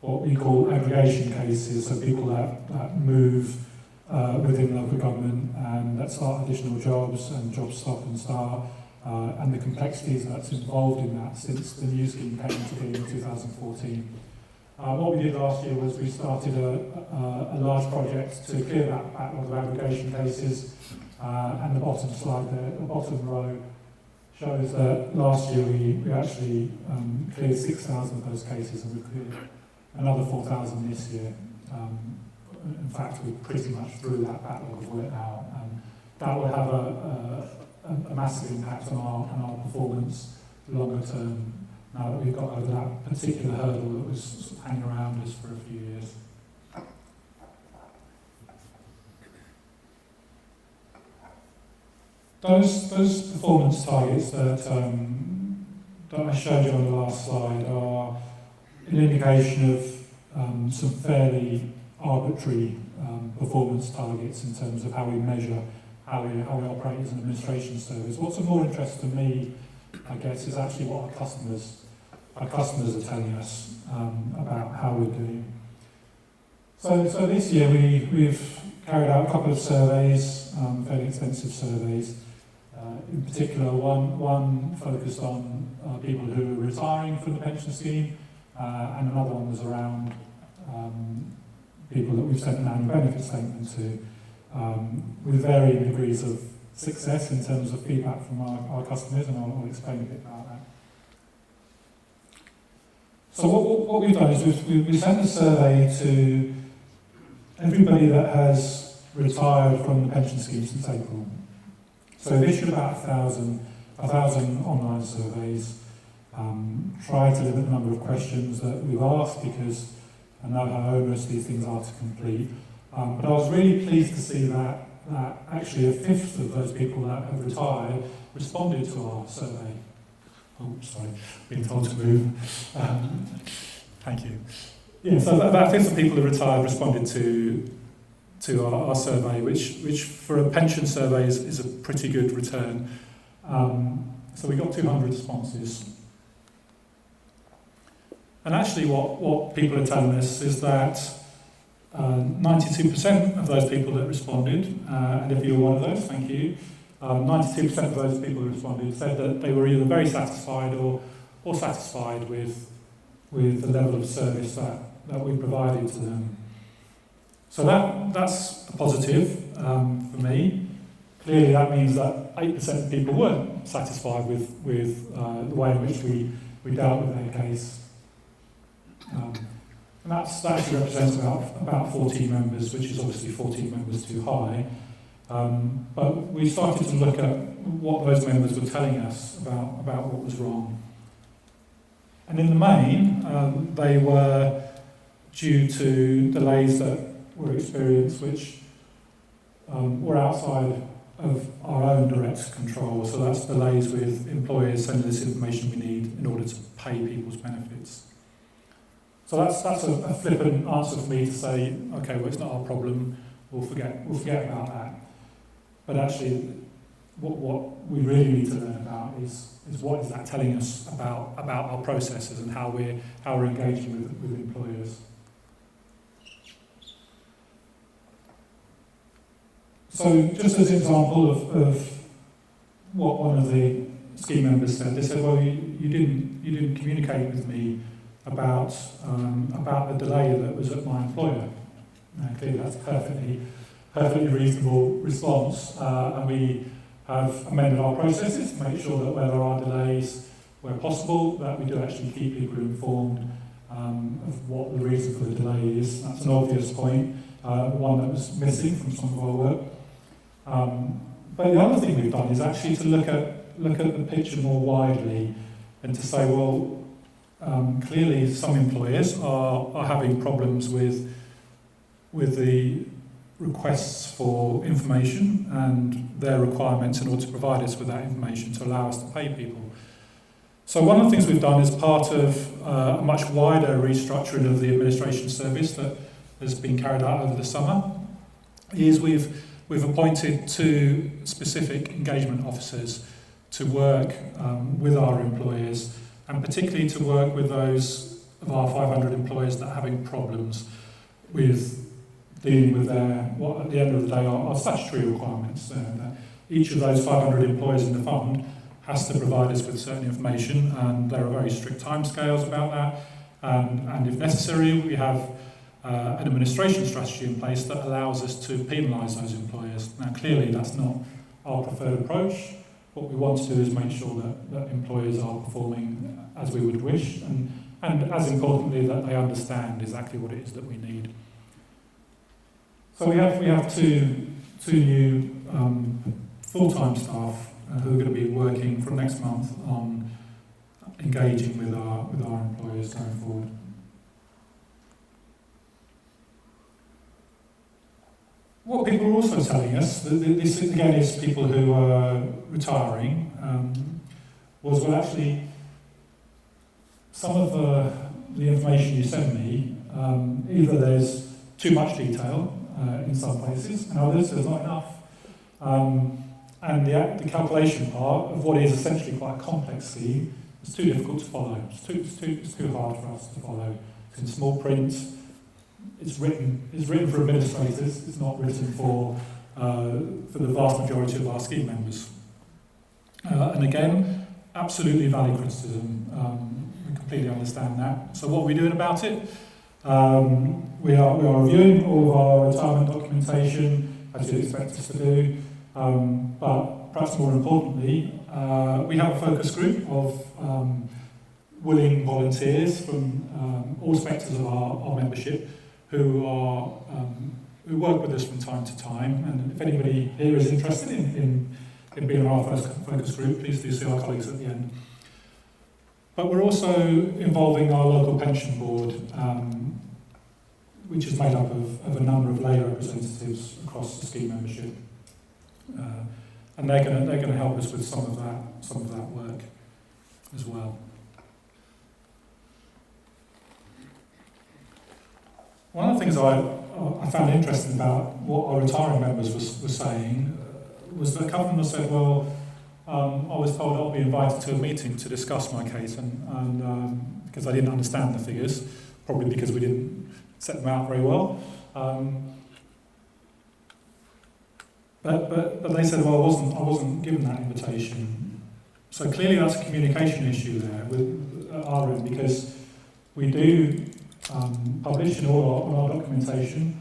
what we call aggregation cases, so people that move within local government and that start additional jobs and jobs stop and start, and the complexities that's involved in that since the new scheme came into being in 2014. What we did last year was we started a large project to clear that backlog of aggregation cases, and the bottom slide there, the bottom row, shows that last year we actually cleared 6,000 of those cases, and we cleared another 4,000 this year. In fact, we're pretty much through that backlog of work now, and that will have a massive impact on our performance longer term, now that we've got over that particular hurdle that was sort of hanging around us for a few years. Those performance targets that I showed you on the last slide are an indication of some fairly arbitrary performance targets in terms of how we measure how we operate as an administration service. What's of more interest to me, I guess, is actually what our customers are telling us about how we're doing. So this year we've carried out a couple of surveys, fairly extensive surveys. In particular, one focused on people who are retiring from the pension scheme, and another one was around people that we've sent an annual benefit statement to, with varying degrees of success in terms of feedback from our customers, and I'll explain a bit about that. So what we've done is we've sent a survey to everybody that has retired from the pension scheme since April. So we've issued about 1,000 online surveys, tried to limit the number of questions that we've asked because I know how onerous these things are to complete. But I was really pleased to see that actually a fifth of those people that have retired responded to our survey. Oh, sorry, being told to move. Thank you. Yeah, so about a fifth of people who retired responded to our survey, which for a pension survey is a pretty good return. So we got 200 responses. And actually what people are telling us is that 92% of those people that responded, and if you were one of those, thank you, 92% of those people who responded said that they were either very satisfied or satisfied with the level of service that we provided to them. So that's a positive for me. Clearly that means that 8% of people weren't satisfied with the way in which we dealt with their case. And that actually represents about 14 members, which is obviously 14 members too high. But we started to look at what those members were telling us about what was wrong. And in the main, they were due to delays that were experienced, which were outside of our own direct control. So that's delays with employers sending us information we need in order to pay people's benefits. So that's a flippant answer for me to say, okay, well, it's not our problem, we'll forget about that. But actually, what we really need to learn about is what is that telling us about our processes and how we're engaging with employers. So just as an example of what one of the scheme members said, they said, well, you didn't communicate with me about the delay that was at my employer. Clearly that's perfectly reasonable response, and we have amended our processes to make sure that where there are delays, where possible, that we do actually keep people informed of what the reason for the delay is. That's an obvious point, one that was missing from some of our work. But the other thing we've done is actually to look at the picture more widely and to say, well, clearly some employers are having problems with the requests for information and their requirements in order to provide us with that information to allow us to pay people. So one of the things we've done as part of a much wider restructuring of the administration service that has been carried out over the summer is we've appointed 2 specific engagement officers to work with our employers, and particularly to work with those of our 500 employers that are having problems with dealing with what at the end of the day are statutory requirements. That each of those 500 employers in the fund has to provide us with certain information, and there are very strict timescales about that. And if necessary, we have an administration strategy in place that allows us to penalise those employers. Now, clearly, that's not our preferred approach. What we want to do is make sure that employers are performing as we would wish, and as importantly, that they understand exactly what it is that we need. So we have two new full-time staff who are going to be working from next month on engaging with our employers going forward. What people are also telling us, this again is people who are retiring, was, well, actually, some of the information you send me, either there's too much detail in some places, and others there's not enough. And the calculation part of what is essentially quite a complex scheme is too difficult to follow. It's too hard for us to follow. It's in small print. It's written for administrators. It's not written for the vast majority of our scheme members. And again, absolutely valid criticism. We completely understand that. So what are we doing about it? We are reviewing all of our retirement documentation, as you'd expect us to do. But perhaps more importantly, we have a focus group of willing volunteers from all spectres of our membership who work with us from time to time. And if anybody here is interested in being our first focus group, please do see our colleagues at the end. But we're also involving our local pension board, which is made up of a number of lay representatives across the scheme membership. And they're going to help us with some of that work as well. One of the things I found interesting about what our retiring members were saying was that a couple of them said, well, I was told I'll be invited to a meeting to discuss my case, and because I didn't understand the figures, probably because we didn't set them out very well. But they said, well, I wasn't given that invitation. So clearly that's a communication issue there with our end, because we do publish in all our documentation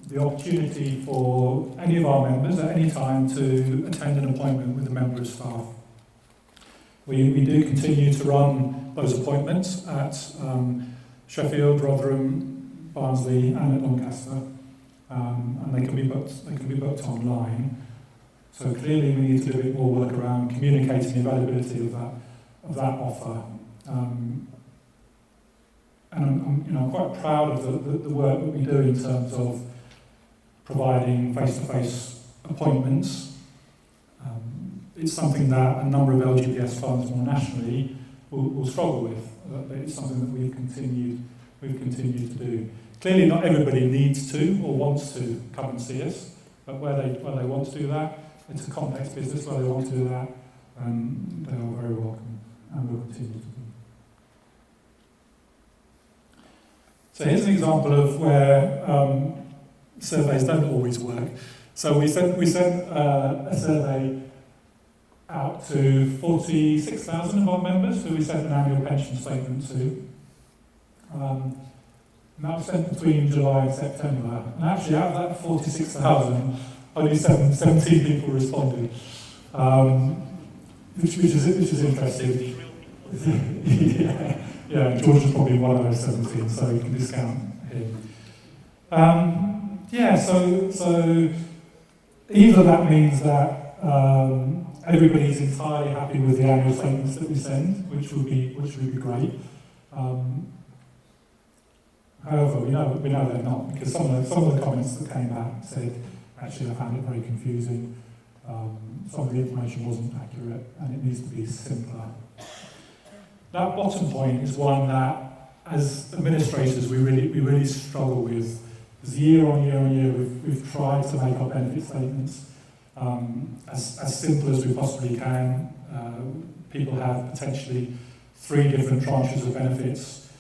the opportunity for any of our members at any time to attend an appointment with a member of staff. We do continue to run those appointments at Sheffield, Rotherham, Barnsley and at Doncaster. And they can be booked online. So clearly we need to do a bit more work around communicating the availability of that offer. And I'm quite proud of the work that we do in terms of providing face-to-face appointments. It's something that a number of LGPS funds more nationally will struggle with, but it's something that we've continued to do. Clearly not everybody needs to or wants to come and see us, but where they want to do that, it's a complex business where they want to do that, and they are very welcome, and will continue to be. So here's an example of where surveys don't always work. So we sent a survey out to 46,000 of our members who we sent an annual pension statement to. And that was sent between July and September. And actually, out of that 46,000, only 17 people responded, which is interesting. Yeah, George is probably one of those 17, so you can discount him. So either that means that everybody's entirely happy with the annual statements that we send, which would be great. However, we know they're not, because some of the comments that came back said, actually, I found it very confusing. Some of the information wasn't accurate, and it needs to be simpler. That bottom point is one that, as administrators, we really struggle with. Because year on year, we've tried to make our benefit statements as simple as we possibly can. People have potentially 3 different tranches of benefits.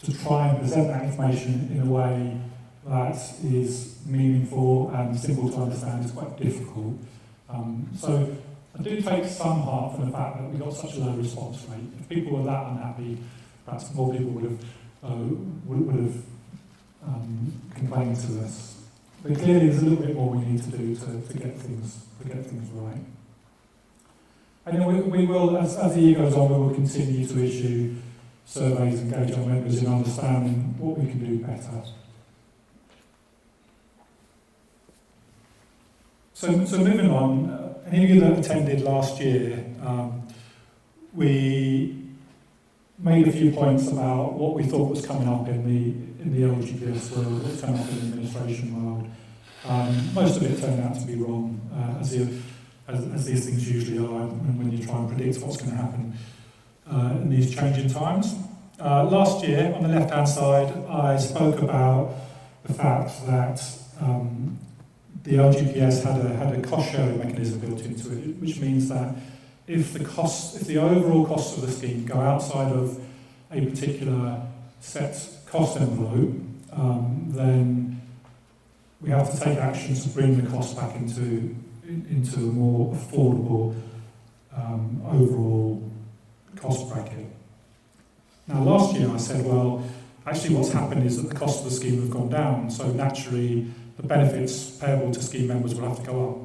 To try and present that information in a way that is meaningful and simple to understand is quite difficult. So I do take some heart from the fact that we got such a low response rate. If people were that unhappy, perhaps more people would have complained to us. But clearly, there's a little bit more we need to do to get things right. And we will, as the year goes on, we will continue to issue surveys and engage our members in understanding what we can do better. So moving on, any of you that attended last year, we made a few points about what we thought was coming up in the LGPS world, what's coming up in the administration world. Most of it turned out to be wrong, as these things usually are, when you try and predict what's going to happen in these changing times. Last year, on the left-hand side, I spoke about the fact that the LGPS had a cost-sharing mechanism built into it, which means that if the overall costs of the scheme go outside of a particular set cost envelope, then we have to take action to bring the cost back into a more affordable overall cost bracket. Now, last year I said, well, actually what's happened is that the cost of the scheme have gone down, so naturally the benefits payable to scheme members will have to go up.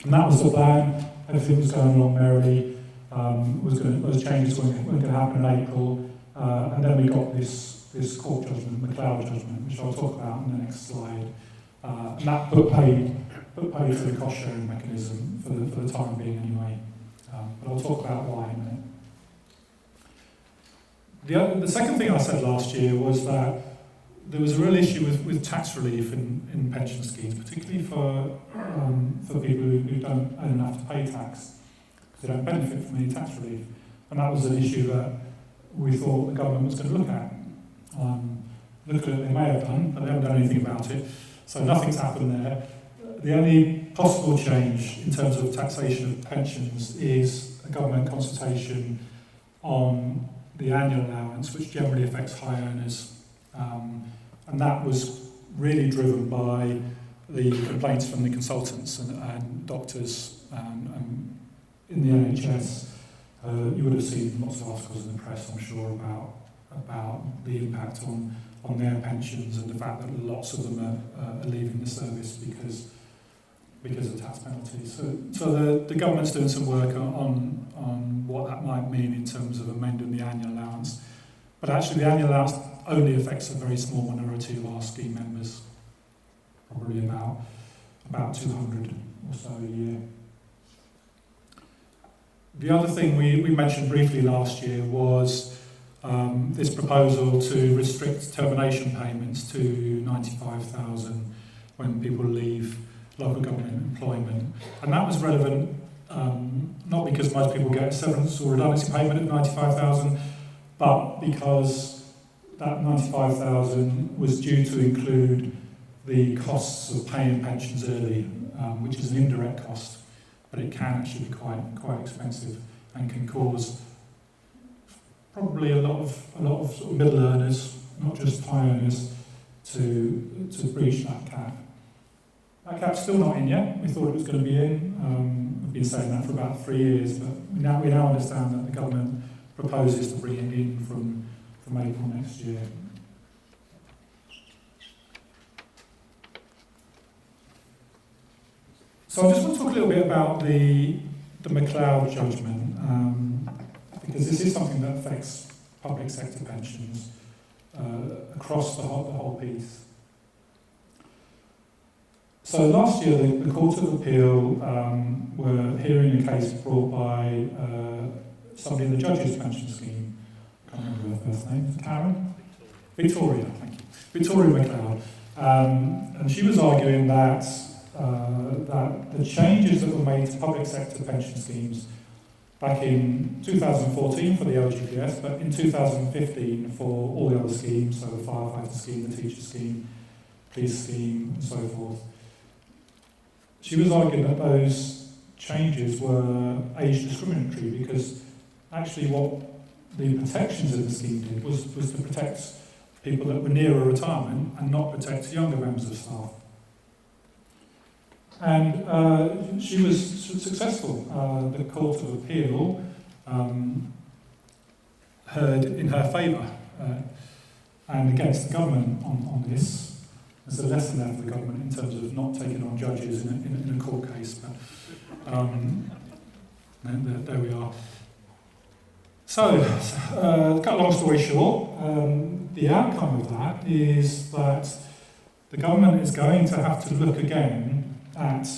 And that was the plan. Everything was going along merrily. Those changes were going to happen in April, and then we got this court judgment, McLeod judgment, which I'll talk about in the next slide. And that put paid for the cost sharing mechanism for the time being anyway. But I'll talk about why in a minute. The second thing I said last year was that there was a real issue with tax relief in pension schemes, particularly for people who don't earn enough to pay tax, because they don't benefit from any tax relief. And that was an issue that we thought the government was going to look at. Look at it, they may have done, but they haven't done anything about it. So nothing's happened there. The only possible change in terms of taxation of pensions is a government consultation on the annual allowance, which generally affects high earners. And that was really driven by the complaints from the consultants and doctors in the NHS. You would have seen lots of articles in the press, I'm sure, about the impact on their pensions and the fact that lots of them are leaving the service because of tax penalties. So the government's doing some work on what that might mean in terms of amending the annual allowance. But actually the annual allowance only affects a very small minority of our scheme members, probably about 200 or so a year. The other thing we mentioned briefly last year was this proposal to restrict termination payments to 95,000 when people leave local government employment. And that was relevant not because most people get a severance or redundancy payment of 95,000, but because that 95,000 was due to include the costs of paying pensions early, which is an indirect cost, but it can actually be quite expensive and can cause probably a lot of sort of middle earners, not just high earners, to breach that cap. That cap's still not in yet. We thought it was going to be in. We've been saying that for about 3 years, but we now understand that the government proposes to bring it in from April next year. So I just want to talk a little bit about the McLeod judgment, because this is something that affects public sector pensions across the whole piece. So last year, the Court of Appeal were hearing a case brought by somebody in the Judges' Pension Scheme. I can't remember her first name. Is it Karen? Victoria, thank you. Victoria McLeod. And she was arguing that that the changes that were made to public sector pension schemes back in 2014 for the LGPS, but in 2015 for all the other schemes, so the firefighter scheme, the teacher scheme, police scheme, and so forth. She was arguing that those changes were age discriminatory because actually what the protections of the scheme did was to protect people that were nearer retirement and not protect younger members of staff. And she was successful. The Court of Appeal heard in her favour and against the government on this. There's a lesson there for the government in terms of not taking on judges in a court case. But there we are. So, cut a long story short, the outcome of that is that the government is going to have to look again at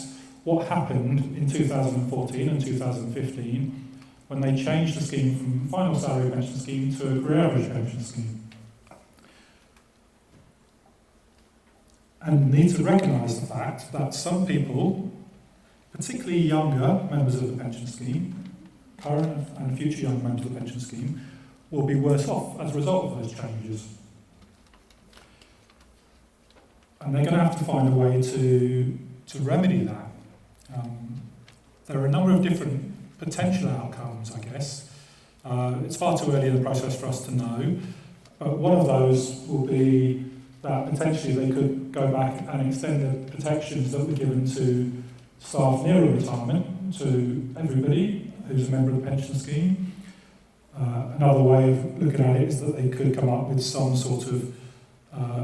what happened in 2014 and 2015 when they changed the scheme from final salary pension scheme to a career average pension scheme. And need to recognise the fact that some people, particularly younger members of the pension scheme, current and future young members of the pension scheme, will be worse off as a result of those changes. And they're going to have to find a way to remedy that. There are a number of different potential outcomes, I guess. It's far too early in the process for us to know, but one of those will be that potentially they could go back and extend the protections that were given to staff nearer retirement to everybody who's a member of the pension scheme. Another way of looking at it is that they could come up with some sort of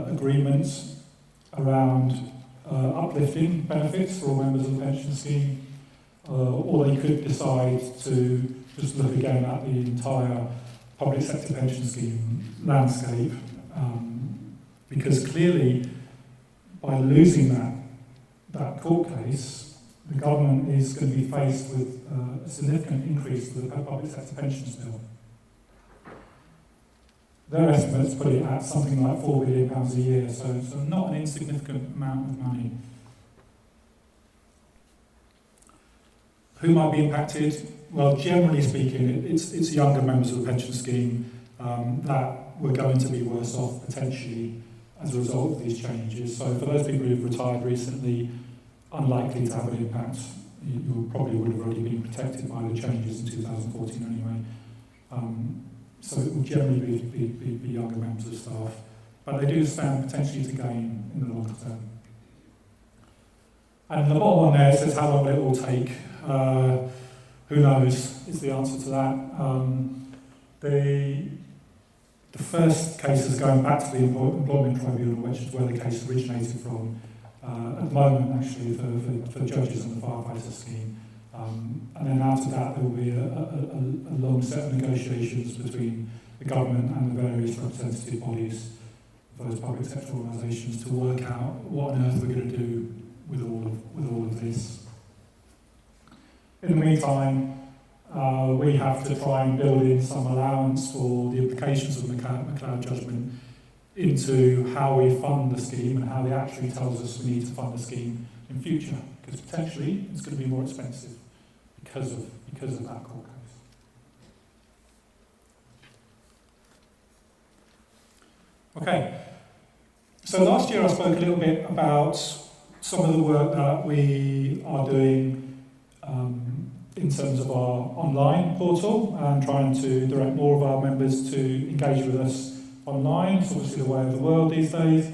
agreement around uplifting benefits for all members of the pension scheme, or they could decide to just look again at the entire public sector pension scheme landscape, because clearly by losing that court case, the government is going to be faced with a significant increase to the public sector pensions bill. Their estimates put it at something like £4 billion a year, so not an insignificant amount of money. Who might be impacted? Well, generally speaking, it's younger members of the pension scheme that were going to be worse off potentially as a result of these changes. So for those people who've retired recently, unlikely to have an impact. You probably would have already been protected by the changes in 2014 anyway. So it will generally be younger members of staff. But they do stand potentially to gain in the long term. And the bottom one there says how long will it all take? Who knows is the answer to that. The first case is going back to the Employment Tribunal, which is where the case originated from. At the moment, actually, for judges on the firefighter scheme. And then after that, there will be a long set of negotiations between the government and the various representative bodies of those public sector organisations to work out what on earth we're going to do with all of this. In the meantime, we have to try and build in some allowance for the implications of the McLeod judgment into how we fund the scheme and how it actually tells us we need to fund the scheme in future, because potentially it's going to be more expensive because of that court case. Okay, so last year I spoke a little bit about some of the work that we are doing in terms of our online portal and trying to direct more of our members to engage with us online. It's obviously the way of the world these days.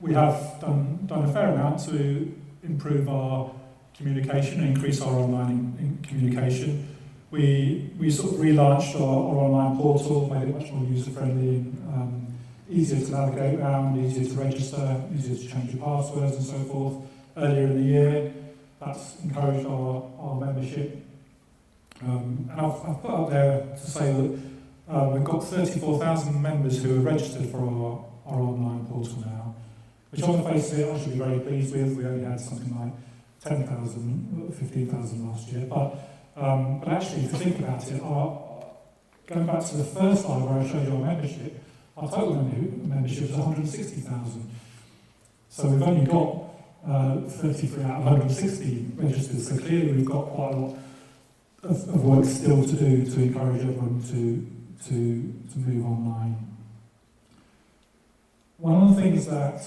We have done a fair amount to improve our communication and increase our online communication. We sort of relaunched our online portal, made it much more user-friendly and easier to navigate around, easier to register, easier to change your passwords and so forth. Earlier in the year, that's encouraged our membership. And I've put up there to say that we've got 34,000 members who are registered for our online portal now. which on the face of it I should be very pleased with. We only had something like 10,000, 15,000 last year. But actually, if you think about it, going back to the first slide where I showed you our membership, our total membership was 160,000. So we've only got 33 out of 160 registered. So clearly we've got quite a lot of work still to do to encourage everyone to move online. One of the things that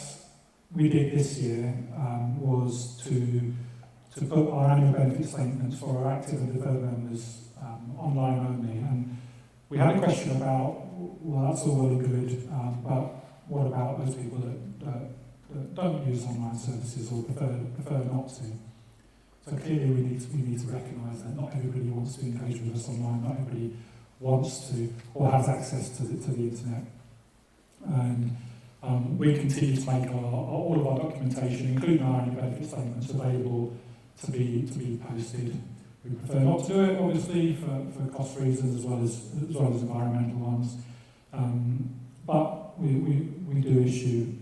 we did this year was to put our annual benefit statements for our active and deferred members online only. And we had a question about, well, that's all well and good, but what about those people that don't use online services or prefer not to? So clearly we need to recognise that not everybody wants to engage with us online, not everybody wants to or has access to the internet. And we continue to make all of our documentation, including our annual benefit statements, available to be posted. We prefer not to do it, obviously, for cost reasons as well as environmental ones. But we do issue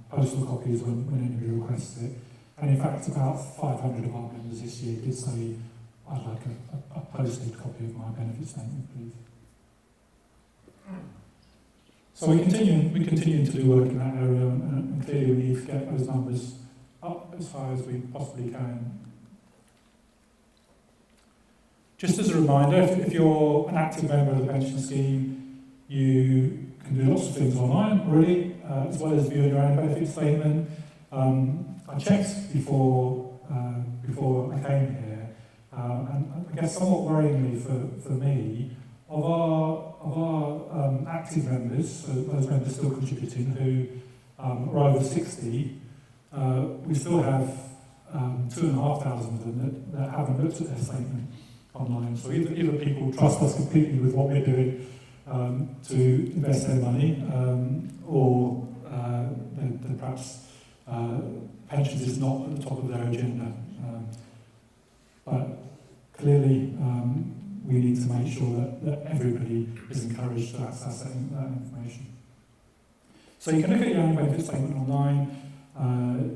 postal copies when anybody requests it. And in fact, about 500 of our members this year did say, I'd like a posted copy of my benefit statement, please. So we continue to do work in that area, and clearly we need to get those numbers up as high as we possibly can. Just as a reminder, if you're an active member of the pension scheme, you can do lots of things online, really, as well as viewing your own benefit statement. I checked before I came here, and I guess somewhat worryingly for me, of our active members, so those members still contributing, who are over 60, we still have 2,500 of them that haven't looked at their statement online. So either people trust us completely with what we're doing to invest their money, or they're perhaps pensions is not at the top of their agenda. But clearly, we need to make sure that everybody is encouraged to access that information. So you can look at your own benefit statement online,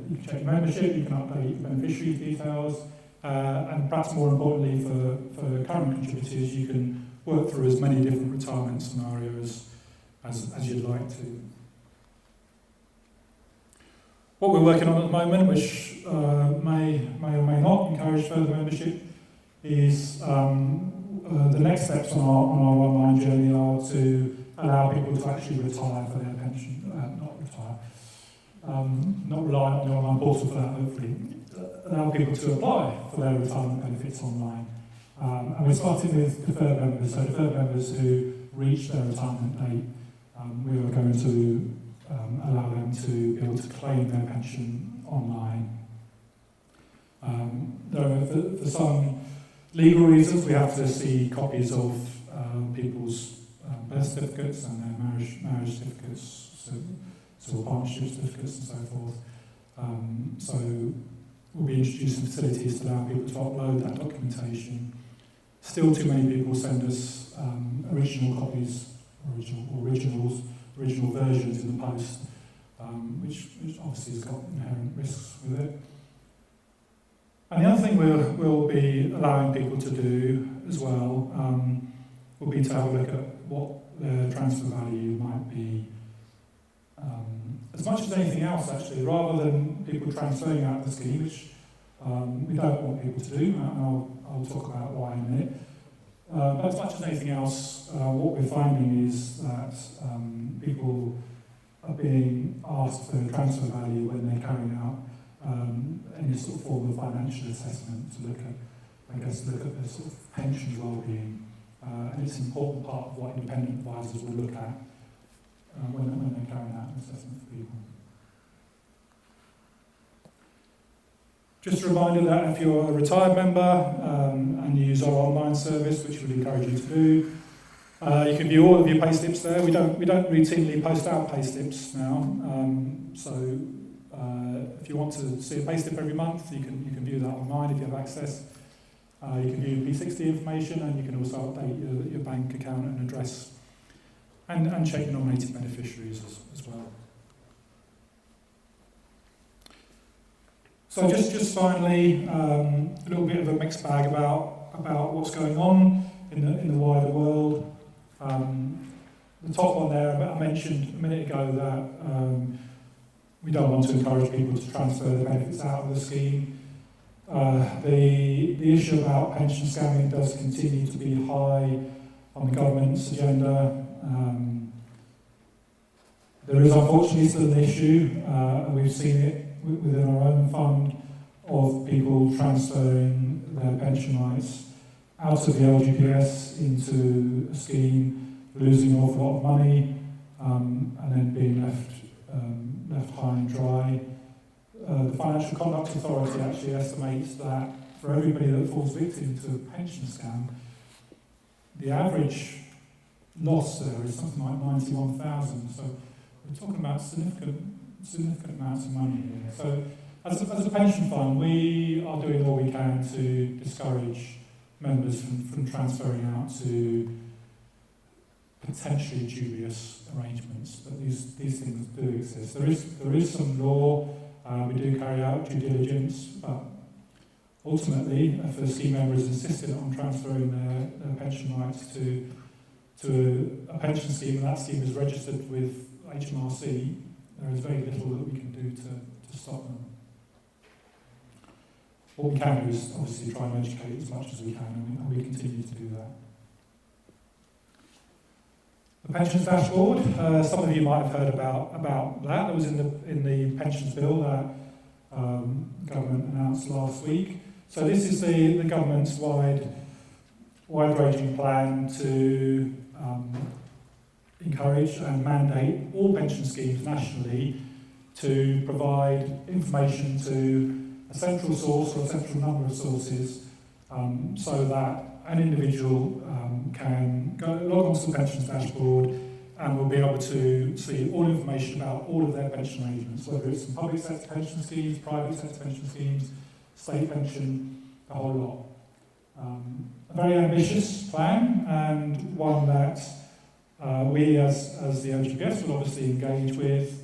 you can check your membership, you can update your beneficiary details, and perhaps more importantly for current contributors, you can work through as many different retirement scenarios as you'd like to. What we're working on at the moment, which may or may not encourage further membership, is the next steps on our online journey are to allow people to actually retire for their pension, not rely on the online portal for that, hopefully. Allow people to apply for their retirement benefits online. And we're starting with deferred members, so deferred members who reach their retirement date, we are going to allow them to be able to claim their pension online. For some legal reasons, we have to see copies of people's birth certificates and their marriage certificates, so partnership certificates and so forth. So we'll be introducing facilities to allow people to upload that documentation. Still too many people send us original copies, original versions in the post, which obviously has got inherent risks with it. And the other thing we'll be allowing people to do as well will be to have a look at what their transfer value might be. As much as anything else, actually, rather than people transferring out of the scheme, which we don't want people to do, and I'll talk about why in a minute. But as much as anything else, what we're finding is that people are being asked for transfer value when they're carrying out any sort of form of financial assessment to look at their sort of pension well-being. And it's an important part of what independent advisors will look at when they're carrying out an assessment for people. Just a reminder that if you're a retired member and you use our online service, which we'd encourage you to do, you can view all of your payslips there. We don't routinely post out payslips now, so if you want to see a payslip every month, you can view that online if you have access. You can view P60 information, and you can also update your bank account and address, and check your nominated beneficiaries as well. So just finally, a little bit of a mixed bag about what's going on in the wider world. The top one there, I mentioned a minute ago that we don't want to encourage people to transfer their benefits out of the scheme. The issue about pension scamming does continue to be high on the government's agenda. There is unfortunately still an issue, and we've seen it within our own fund, of people transferring their pension rights out of the LGPS into a scheme, losing an awful lot of money, and then being left high and dry. The Financial Conduct Authority actually estimates that for everybody that falls victim to a pension scam, the average loss there is something like 91,000. So we're talking about significant amounts of money here. So as a pension fund, we are doing all we can to discourage members from transferring out to potentially dubious arrangements, but these things do exist. There is some law. We do carry out due diligence, but ultimately, if a scheme member is insistent on transferring their pension rights to a pension scheme, and that scheme is registered with HMRC, there is very little that we can do to stop them. What we can do is obviously try and educate as much as we can, and we continue to do that. The pensions dashboard, some of you might have heard about that. It was in the pensions bill that government announced last week. So this is the government's wide-ranging plan to encourage and mandate all pension schemes nationally to provide information to a central source or a central number of sources, so that an individual can log onto the pensions dashboard and will be able to see all information about all of their pension arrangements, whether it's in public sector pension schemes, private sector pension schemes, state pension, the whole lot. A very ambitious plan, and one that we as the LGPS will obviously engage with.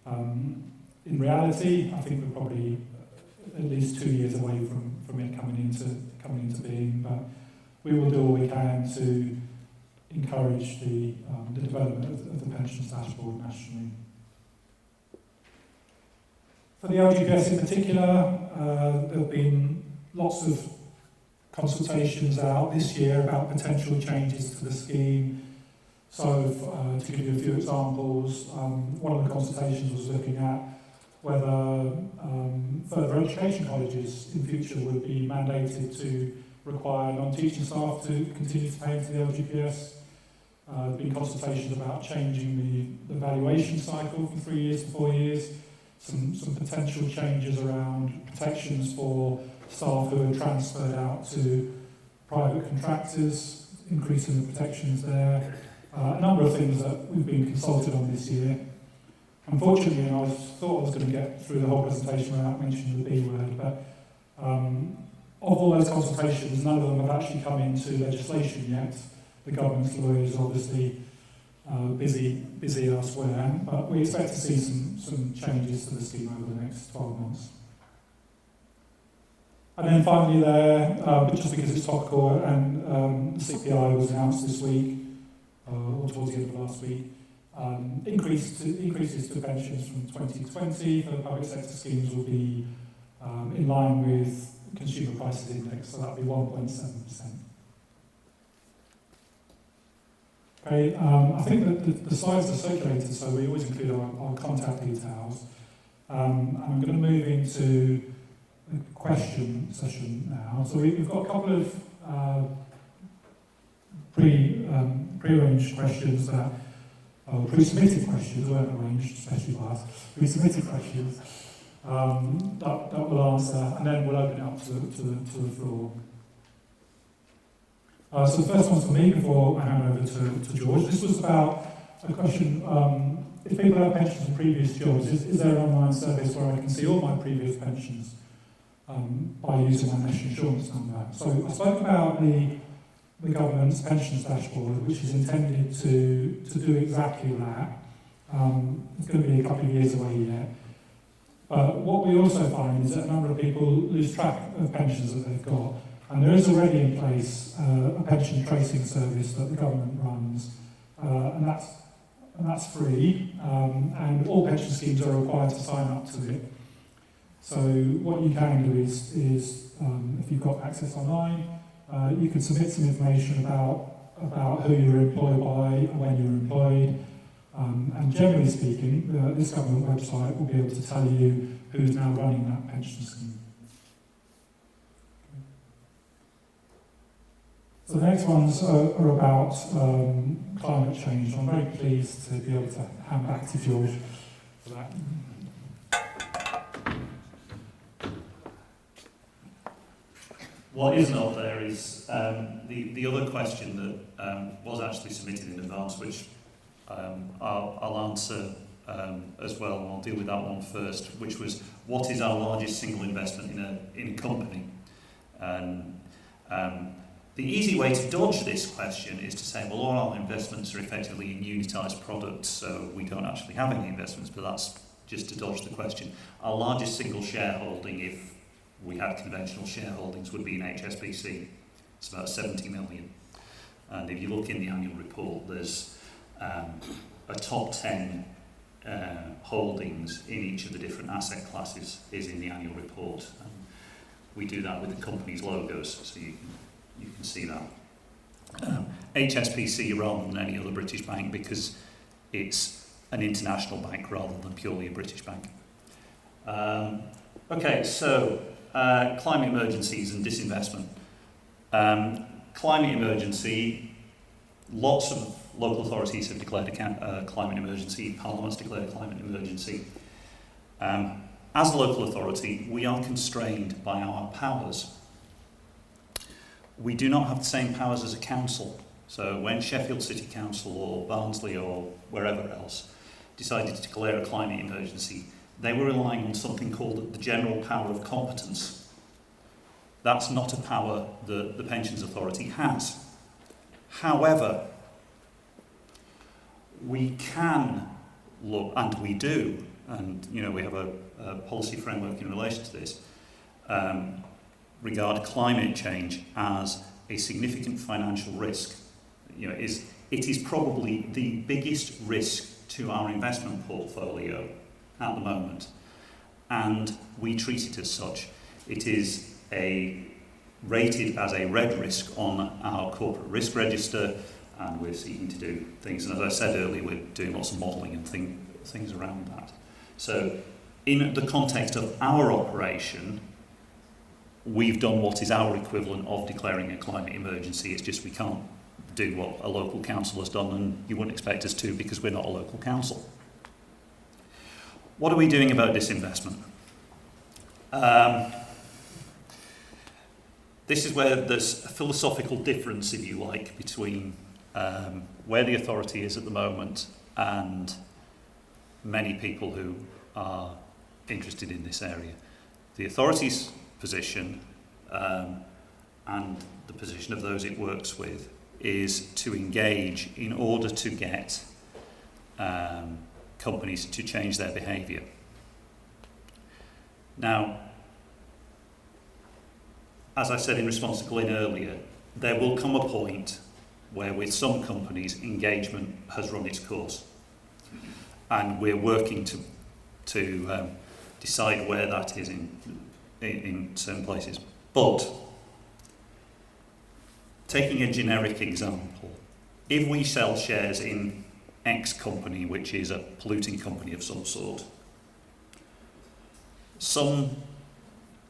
In reality, I think we're probably at least 2 years away from it coming into being, but we will do all we can to encourage the development of the pensions dashboard nationally. For the LGPS in particular, there have been lots of consultations out this year about potential changes to the scheme. So, to give you a few examples, one of the consultations was looking at whether further education colleges in future would be mandated to require non-teaching staff to continue to pay into the LGPS. There have been consultations about changing the valuation cycle from 3 years to 4 years. Some potential changes around protections for staff who are transferred out to private contractors, increasing the protections there. A number of things that we've been consulted on this year. Unfortunately, I thought I was going to get through the whole presentation without mentioning the B word, but of all those consultations, none of them have actually come into legislation yet. The government's lawyers are obviously busy elsewhere, but we expect to see some changes to the scheme over the next 12 months. And then finally there, but just because it's topical, and the CPI was announced this week, or towards the end of last week, increases to pensions from 2020 for the public sector schemes will be in line with Consumer Prices Index, so that'll be 1.7%. Okay, I think that the slides are circulated, so we always include our contact details. I'm going to move into the question session now. So we've got a couple of pre-arranged questions that pre-submitted questions, weren't arranged, especially by us, pre-submitted questions that we'll answer, and then we'll open it up to the floor. So the first one's for me before I hand over to George. This was about a question, if people have pensions from previous jobs, is there an online service where I can see all my previous pensions by using my national insurance number? So I spoke about the government's pensions dashboard, which is intended to do exactly that. It's going to be a couple of years away yet. What we also find is that a number of people lose track of pensions that they've got, and there is already in place a pension tracing service that the government runs, and that's free, and all pension schemes are required to sign up to it. So what you can do is if you've got access online, you can submit some information about who you're employed by, when you're employed, and generally speaking, this government website will be able to tell you who's now running that pension scheme. So the next ones are about climate change. I'm very pleased to be able to hand back to George for that. What isn't up there is the other question that was actually submitted in advance, which I'll answer as well, and I'll deal with that one first, which was, what is our largest single investment in a company? And the easy way to dodge this question is to say, well, all our investments are effectively in unitised products, so we don't actually have any investments, but that's just to dodge the question. Our largest single shareholding, if we had conventional shareholdings, would be in HSBC. It's about 70 million. And if you look in the annual report, there's a top 10 holdings in each of the different asset classes is in the annual report. And we do that with the company's logos, so you can see that. HSBC rather than any other British bank, because it's an international bank rather than purely a British bank. Okay, so climate emergencies and disinvestment. Climate emergency, lots of local authorities have declared a climate emergency, Parliament's declared a climate emergency. As a local authority, we are constrained by our powers. We do not have the same powers as a council. So when Sheffield City Council or Barnsley or wherever else decided to declare a climate emergency, they were relying on something called the general power of competence. That's not a power that the Pensions Authority has. However, we can look, and we do, and we have a policy framework in relation to this, regard climate change as a significant financial risk. It is probably the biggest risk to our investment portfolio at the moment, and we treat it as such. It is rated as a red risk on our corporate risk register, and we're seeking to do things. And as I said earlier, we're doing lots of modelling and things around that. So in the context of our operation, we've done what is our equivalent of declaring a climate emergency. It's just we can't do what a local council has done, and you wouldn't expect us to because we're not a local council. What are we doing about disinvestment? This is where there's a philosophical difference, if you like, between where the authority is at the moment and many people who are interested in this area. The authority's position and the position of those it works with is to engage in order to get companies to change their behaviour. Now, as I said in response to Glyn earlier, there will come a point where with some companies engagement has run its course, and we're working to decide where that is in certain places. But taking a generic example, if we sell shares in X company, which is a polluting company of some sort, some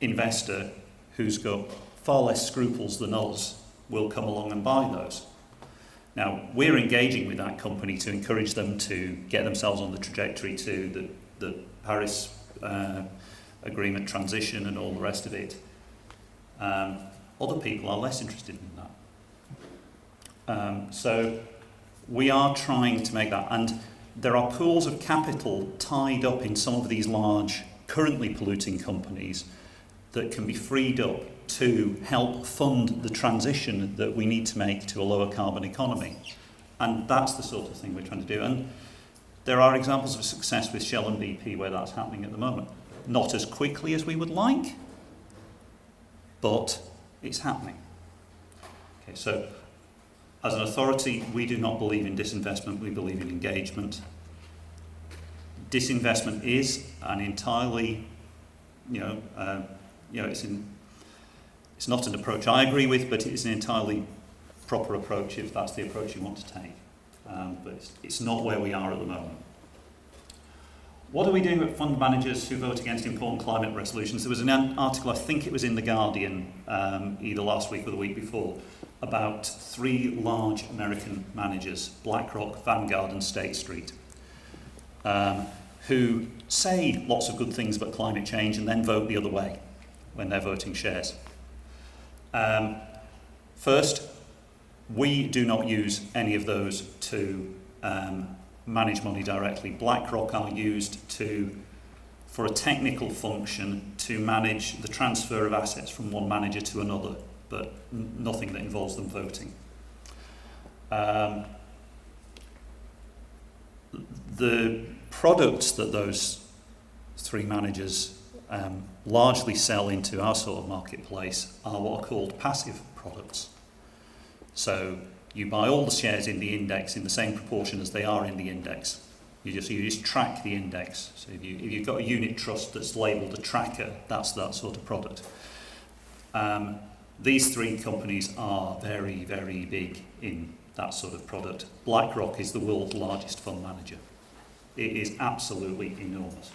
investor who's got far less scruples than us will come along and buy those. Now, we're engaging with that company to encourage them to get themselves on the trajectory to the Paris Agreement transition and all the rest of it. Other people are less interested in that. So we are trying to make that, and there are pools of capital tied up in some of these large, currently polluting companies that can be freed up to help fund the transition that we need to make to a lower carbon economy. And that's the sort of thing we're trying to do. And there are examples of success with Shell and BP where that's happening at the moment. not as quickly as we would like, but it's happening. Okay, so as an authority, we do not believe in disinvestment, we believe in engagement. Disinvestment is an entirely, it's not an approach I agree with, but it's an entirely proper approach if that's the approach you want to take. But it's not where we are at the moment. What are we doing with fund managers who vote against important climate resolutions? There was an article, I think it was in The Guardian, either last week or the week before, about 3 large American managers, BlackRock, Vanguard and State Street, who say lots of good things about climate change and then vote the other way when they're voting shares. First, we do not use any of those to manage money directly. BlackRock are used for a technical function to manage the transfer of assets from one manager to another, but nothing that involves them voting. The products that those 3 managers largely sell into our sort of marketplace are what are called passive products. So you buy all the shares in the index in the same proportion as they are in the index. You just track the index. So if you've got a unit trust that's labelled a tracker, that's that sort of product. These 3 companies are very, very big in that sort of product. BlackRock is the world's largest fund manager. It is absolutely enormous.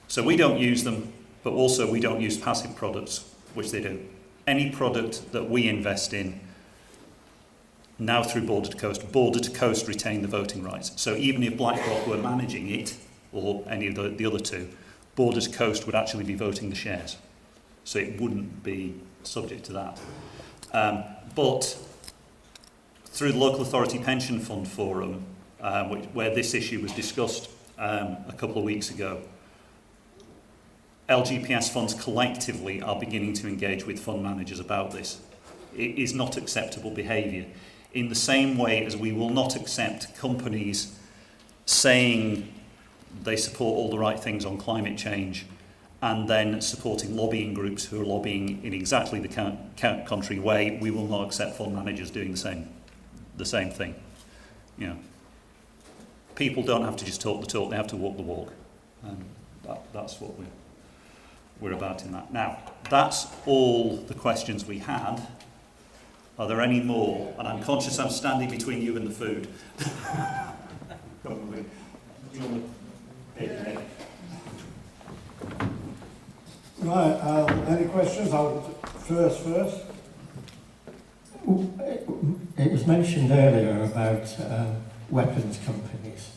So we don't use them, but also we don't use passive products, which they do. Any product that we invest in, now through Border to Coast retain the voting rights. So even if BlackRock were managing it, or any of the other 2, Border to Coast would actually be voting the shares. So it wouldn't be subject to that. But through the Local Authority Pension Fund Forum, where this issue was discussed a couple of weeks ago, LGPS funds collectively are beginning to engage with fund managers about this. It is not acceptable behaviour. In the same way as we will not accept companies saying they support all the right things on climate change and then supporting lobbying groups who are lobbying in exactly the contrary way, we will not accept fund managers doing the same thing. People don't have to just talk the talk, they have to walk the walk. And that's what we're about in that. Now, that's all the questions we had. Are there any more? And I'm conscious I'm standing between you and the food. Probably. Do you want to take it? Right, any questions? I'll first. It was mentioned earlier about weapons companies.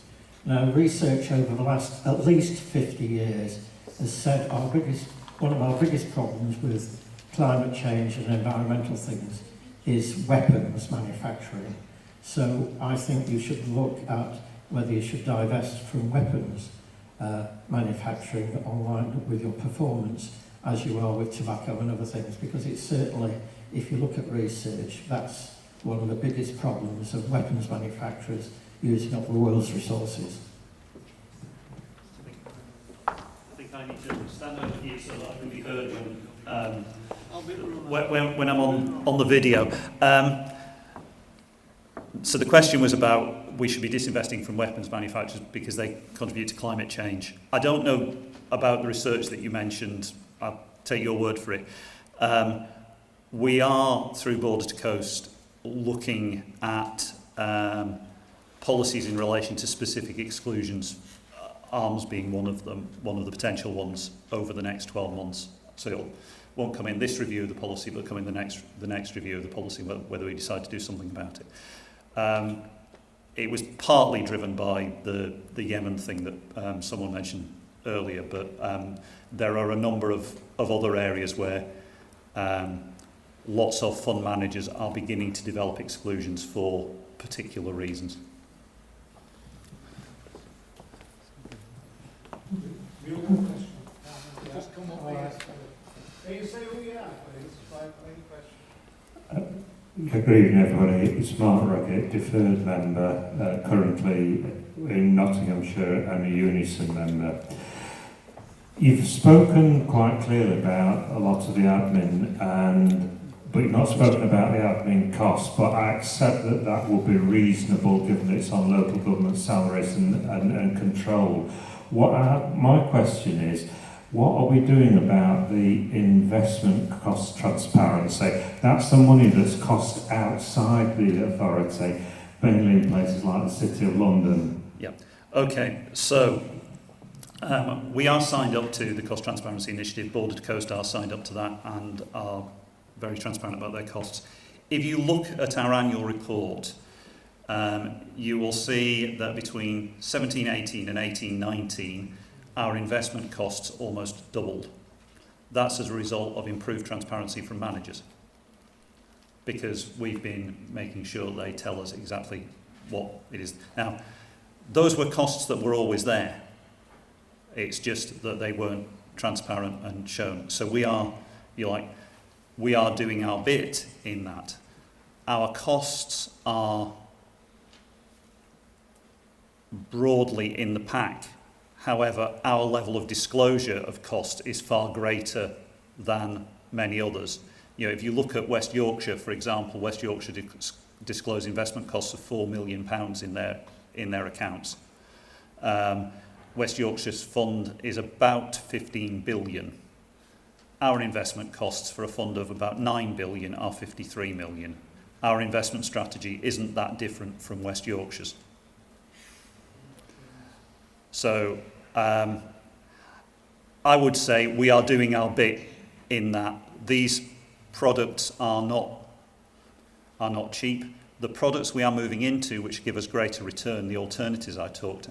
Now, research over the last at least 50 years has said one of our biggest problems with climate change and environmental things is weapons manufacturing. So I think you should look at whether you should divest from weapons manufacturing online with your performance as you are with tobacco and other things, because it's certainly, if you look at research, that's one of the biggest problems of weapons manufacturers using up the world's resources. I think I need to stand over here so that I can be heard when I'm on the video. So the question was about we should be disinvesting from weapons manufacturers because they contribute to climate change. I don't know about the research that you mentioned. I'll take your word for it. We are, through Border to Coast, looking at policies in relation to specific exclusions, arms being one of them, one of the potential ones over the next 12 months. So it won't come in this review of the policy, but come in the next review of the policy, whether we decide to do something about it. It was partly driven by the Yemen thing that someone mentioned earlier, but there are a number of other areas where lots of fund managers are beginning to develop exclusions for particular reasons. Just come up here. Can you say who you are, please? Any question? Good evening, everybody. Smart Rocket, deferred member, currently in Nottinghamshire and a Unison member. You've spoken quite clearly about a lot of the admin, but you've not spoken about the admin costs, but I accept that that will be reasonable given it's on local government salaries and control. My question is, what are we doing about the investment cost transparency? That's the money that's cost outside the authority, mainly in places like the City of London. Yeah. Okay, so we are signed up to the Cost Transparency Initiative. Border to Coast are signed up to that and are very transparent about their costs. If you look at our annual report, you will see that between 17-18 and 18-19, our investment costs almost doubled. That's as a result of improved transparency from managers, because we've been making sure they tell us exactly what it is. Now, those were costs that were always there. It's just that they weren't transparent and shown. So we are doing our bit in that. Our costs are broadly in the pack. However, our level of disclosure of cost is far greater than many others. If you look at West Yorkshire, for example, West Yorkshire disclose investment costs of £4 million in their accounts. West Yorkshire's fund is about 15 billion. Our investment costs for a fund of about 9 billion are 53 million. Our investment strategy isn't that different from West Yorkshire's. So I would say we are doing our bit in that. These products are not cheap. The products we are moving into, which give us greater return, the alternatives I talked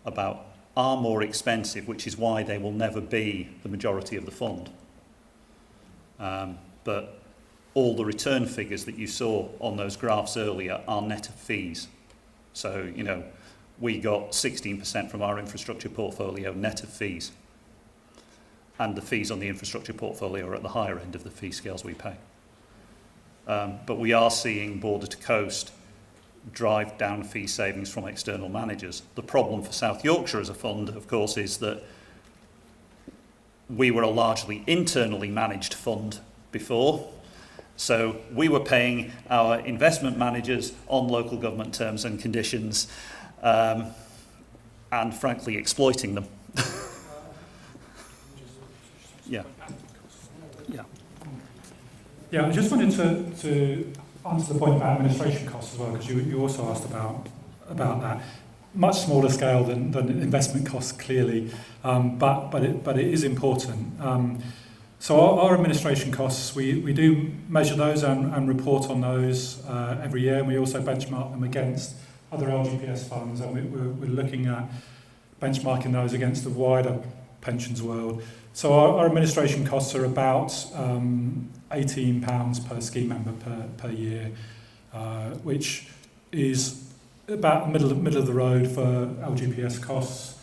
about, are more expensive, which is why they will never be the majority of the fund. But all the return figures that you saw on those graphs earlier are net of fees. So, we got 16% from our infrastructure portfolio net of fees. And the fees on the infrastructure portfolio are at the higher end of the fee scales we pay. But we are seeing Border to Coast drive down fee savings from external managers. The problem for South Yorkshire as a fund, of course, is that we were a largely internally managed fund before. So we were paying our investment managers on local government terms and conditions, and frankly exploiting them. Yeah. Yeah, I just wanted to answer the point about administration costs as well, because you also asked about that. Much smaller scale than investment costs, clearly, but it is important. So our administration costs, we do measure those and report on those every year, and we also benchmark them against other LGPS funds, and we're looking at benchmarking those against the wider pensions world. So our administration costs are about £18 per scheme member per year, which is about middle of the road for LGPS costs.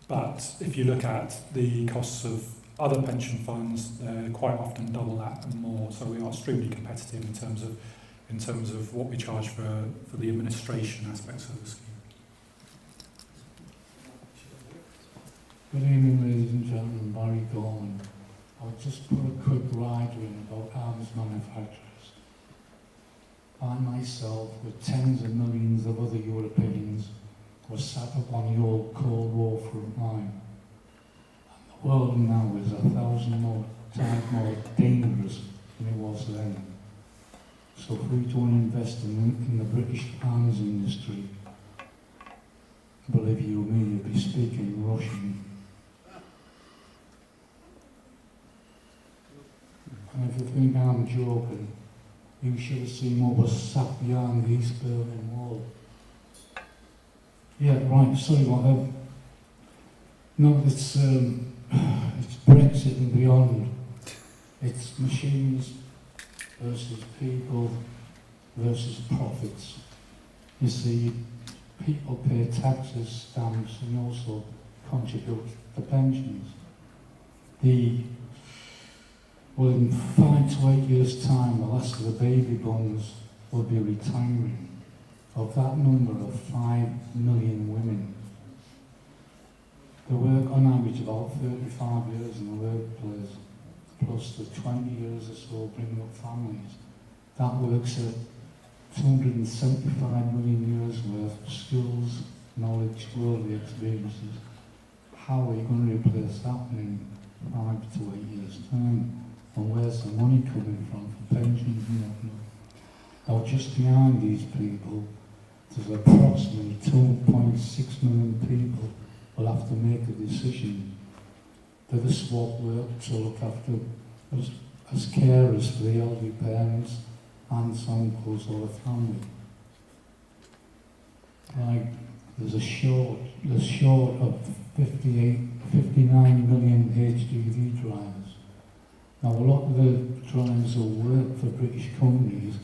But if you look at the costs of other pension funds, they're quite often double that and more. So we are extremely competitive in terms of what we charge for the administration aspects of the scheme. Good evening, ladies and gentlemen. Barry Gorman. I'll just put a quick rider in about arms manufacturers. I myself, with tens of millions of other Europeans, was sat up on the old Cold War front line. And the world now is 1,000 more times more dangerous than it was then. So if we don't invest in the British arms industry, believe you me, you'll be speaking Russian. And if you think I'm joking, you should have seen what was sat behind the East Berlin Wall. Yeah, right, sorry, whatever. No, it's Brexit and beyond. It's machines versus people versus profits. You see, people pay taxes, stamps, and also contribute to pensions. Well, in 5 to 8 years' time, the last of the baby boomers will be retiring. of that number of 5 million women, they work on average about 35 years in the workplace, plus the 20 years or so bringing up families. That works at 275 million years worth of skills, knowledge, worldly experiences. How are you going to replace that in 5 to 8 years' time? And where's the money coming from for pensions and whatnot? Now, just behind these people, there's approximately 2.6 million people will have to make a decision. Do they swap work to look after as carers for the elderly parents, aunts, uncles, or the family? Like, there's short of 59 million HGV drivers. Now, a lot of the drivers who work for British companies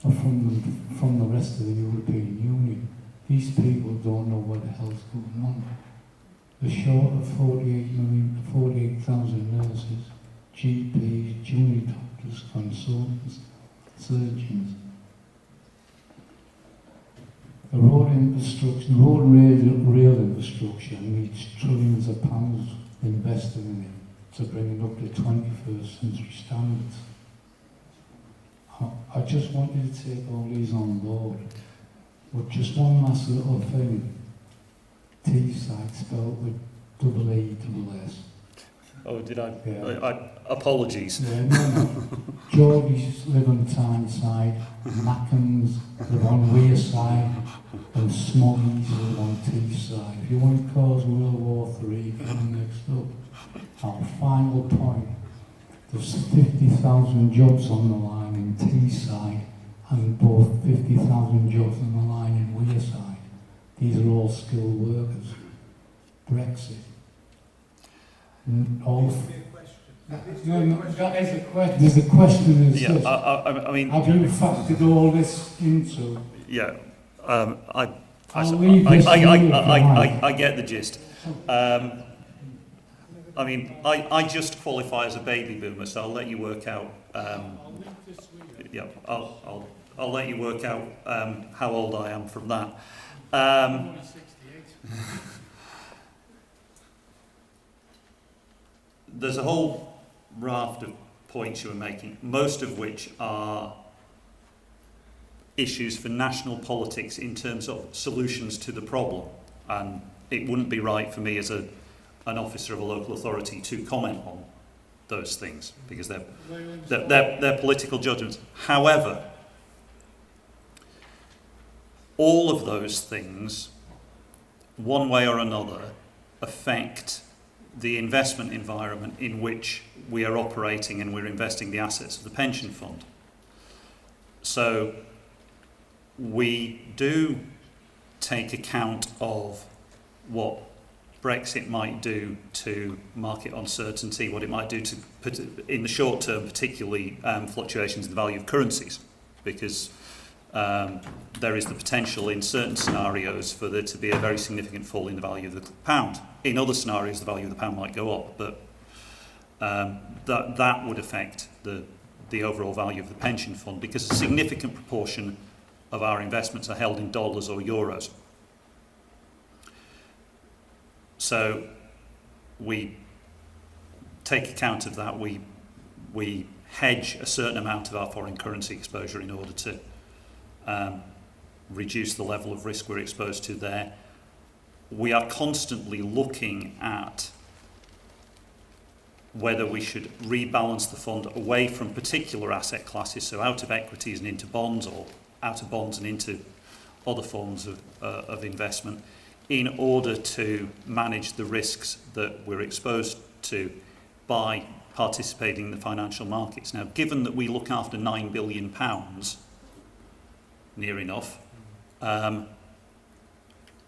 are from the rest of the European Union. These people don't know what the hell's going on. They're short of 48,000 nurses, GPs, junior doctors, consultants, surgeons. The road and rail infrastructure needs trillions of pounds invested in it to bring it up to 21st century standards. I just want you to take all these on board. But just one last little thing. Teesside spelled with double E, double S. Oh, did I? Yeah. Apologies. Yeah, no. Geordies live on Tyneside, Mackhams live on Wearside, and Smoggies live on Teesside. If you want to cause World War III, get them mixed up. Our final point, there's 50,000 jobs on the line in Teesside and both 50,000 jobs on the line in Wearside. These are all skilled workers. Brexit. All no, that is a question. There's a question is Yeah, this. I mean, have you factored all this into? Yeah, I get the gist. I mean, I just qualify as a baby boomer, so I'll let you work out. Yeah, I'll let you work out how old I am from that. There's a whole raft of points you were making, most of which are issues for national politics in terms of solutions to the problem. And it wouldn't be right for me as an officer of a local authority to comment on those things because they're political judgments. However, all of those things, one way or another, affect the investment environment in which we are operating and we're investing the assets of the pension fund. So we do take account of what Brexit might do to market uncertainty, what it might do to, in the short term, particularly fluctuations in the value of currencies, because there is the potential in certain scenarios for there to be a very significant fall in the value of the pound. In other scenarios, the value of the pound might go up, but that would affect the overall value of the pension fund because a significant proportion of our investments are held in dollars or euros. So we take account of that. We hedge a certain amount of our foreign currency exposure in order to reduce the level of risk we're exposed to there. We are constantly looking at whether we should rebalance the fund away from particular asset classes, so out of equities and into bonds, or out of bonds and into other forms of investment, in order to manage the risks that we're exposed to by participating in the financial markets. Now, given that we look after £9 billion, near enough,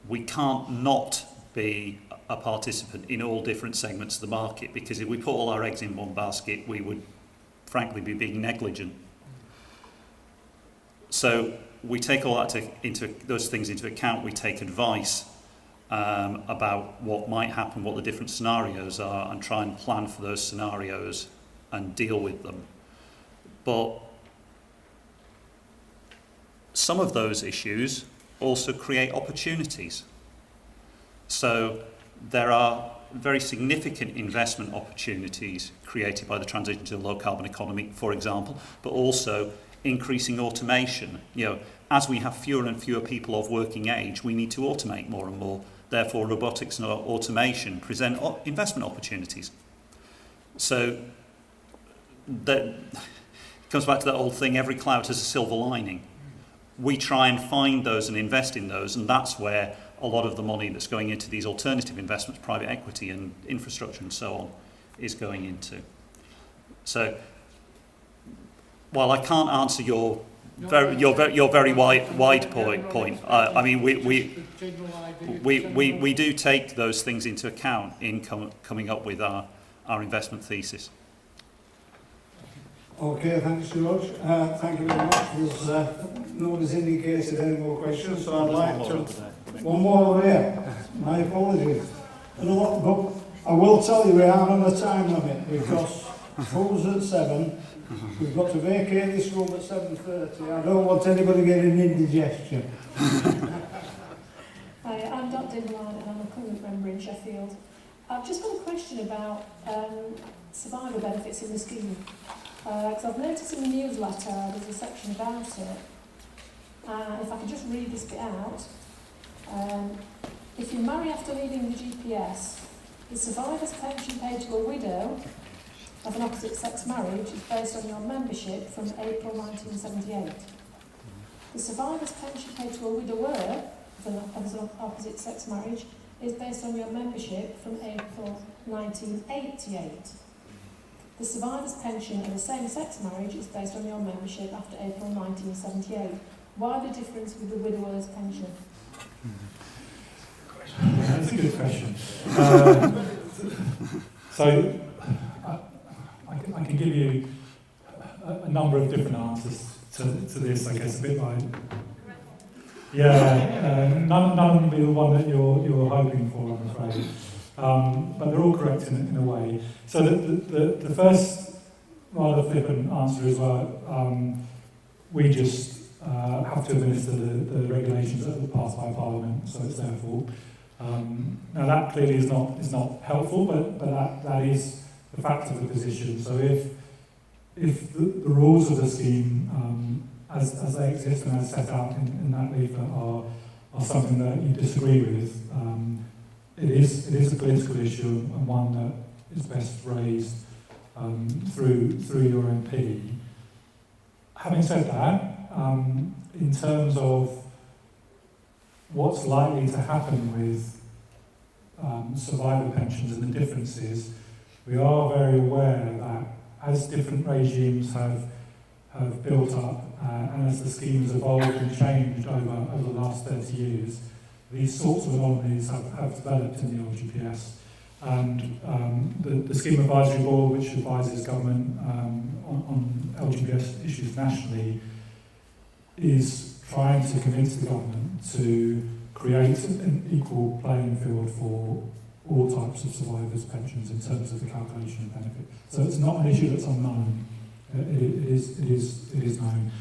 we can't not be a participant in all different segments of the market, because if we put all our eggs in one basket, we would frankly be being negligent. So we take all that those things into account. We take advice about what might happen, what the different scenarios are, and try and plan for those scenarios and deal with them. But some of those issues also create opportunities. So there are very significant investment opportunities created by the transition to a low carbon economy, for example, but also increasing automation. As we have fewer and fewer people of working age, we need to automate more and more. Therefore, robotics and automation present investment opportunities. So that comes back to that old thing, every cloud has a silver lining. We try and find those and invest in those, and that's where a lot of the money that's going into these alternative investments, private equity and infrastructure and so on, is going into. So, while I can't answer your very wide point, I mean we do take those things into account in coming up with our investment thesis. Okay, thanks, George. Thank you very much. There's no one's indicated any more questions, so I'd like to... One more over here. My apologies. But I will tell you we are on a time limit because school's at 7. We've got to vacate this room at 7:30. I don't want anybody getting indigestion. Hi, I'm Dr. Dimline and I'm a current member in Sheffield. I've just got a question about survivor benefits in the scheme. Because I've noticed in the newsletter there's a section about it. If I could just read this bit out. If you marry after leaving the GPS, the survivor's pension paid to a widow of an opposite sex marriage is based on your membership from April 1978. The survivor's pension paid to a widower of an opposite sex marriage is based on your membership from April 1988. The survivor's pension in a same-sex marriage is based on your membership after April 1978. Why the difference with the widower's pension? That's a good question. So I can give you a number of different answers to this. I guess a bit like none will be the one that you're hoping for, I'm afraid. But they're all correct in a way. So the first rather flippant answer is we just have to administer the regulations that are passed by Parliament, so it's their fault. Now that clearly is not helpful, but that is the fact of the position. So if the rules of the scheme as they exist and as set out in that leaflet are something that you disagree with, it is a political issue and one that is best raised through your MP. Having said that, in terms of what's likely to happen with survivor pensions and the differences, we are very aware that as different regimes have built up and as the schemes evolved and changed over the last 30 years, these sorts of anomalies have developed in the LGPS. And the Scheme Advisory Board, which advises government on LGPS issues nationally, is trying to convince the government to create an equal playing field for all types of survivors' pensions in terms of the calculation of benefit. So it's not an issue that's unknown. It is known.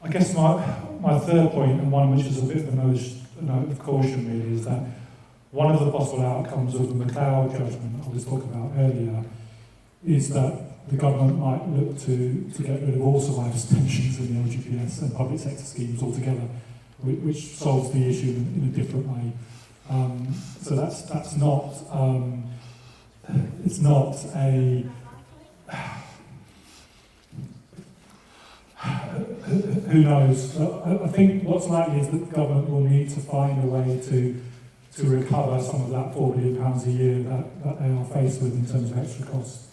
I guess my third point, and one which is a bit of a note of caution really, is that one of the possible outcomes of the McLeod judgment I was talking about earlier is that the government might look to get rid of all survivors' pensions in the LGPS and public sector schemes altogether, which solves the issue in a different way. So that's not it's not a who knows. I think what's likely is that the government will need to find a way to recover some of that £4 billion a year that they are faced with in terms of extra costs.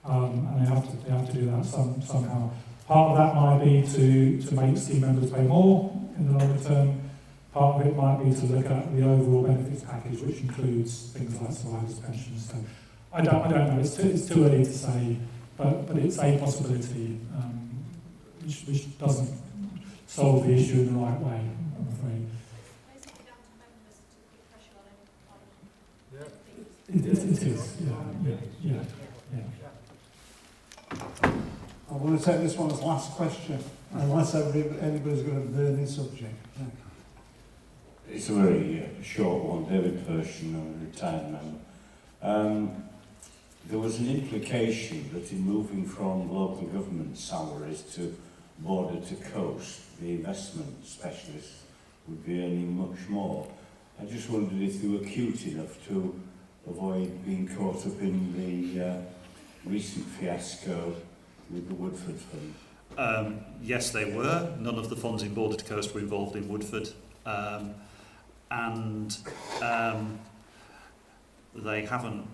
And they have to do that somehow. Part of that might be to make scheme members pay more in the longer term. Part of it might be to look at the overall benefits package, which includes things like survivors' pensions. So I don't know. It's too early to say, but it's a possibility, which doesn't solve the issue in the right way, I'm afraid. It is. Yeah. I want to take this one as last question, unless anybody's going to burn this subject. It's a very short one. David Pershing, a retired member. There was an implication that in moving from local government salaries to border to coast, the investment specialists would be earning much more. I just wondered if they were cute enough to avoid being caught up in the recent fiasco with the Woodford Fund. Yes, they were. None of the funds in Border to Coast were involved in Woodford. They haven't.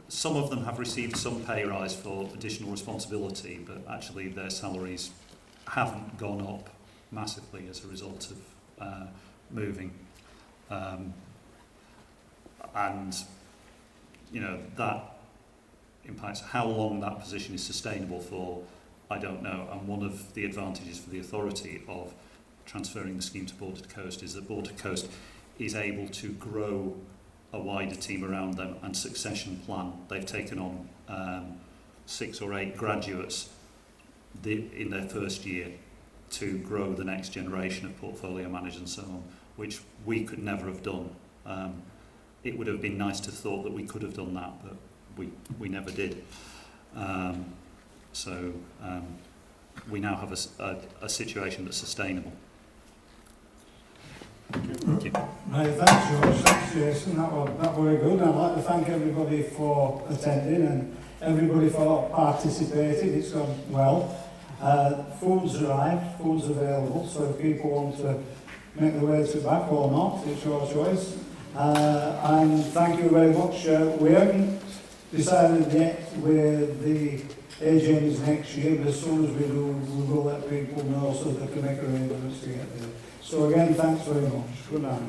Some of them have received some pay rise for additional responsibility, but actually their salaries haven't gone up massively as a result of moving. And you know that impacts how long that position is sustainable for. I don't know. And one of the advantages for the authority of transferring the scheme to Border to Coast is that Border to Coast is able to grow a wider team around them and succession plan. They've taken on 6 or 8 graduates in their first year to grow the next generation of portfolio managers and so on, which we could never have done. It would have been nice to have thought that we could have done that, but we never did. So we now have a situation that's sustainable. Thank you. Right, thanks, George. Thanks, Jason. That was very good. I'd like to thank everybody for attending and everybody for participating. It's gone well. Food's arrived, food's available, so if people want to make their way to the back or not, it's your choice. And thank you very much. We haven't decided yet where the AGM is next year, but as soon as we do, we will let people know so they can make arrangements to get there. So again, thanks very much. Good night.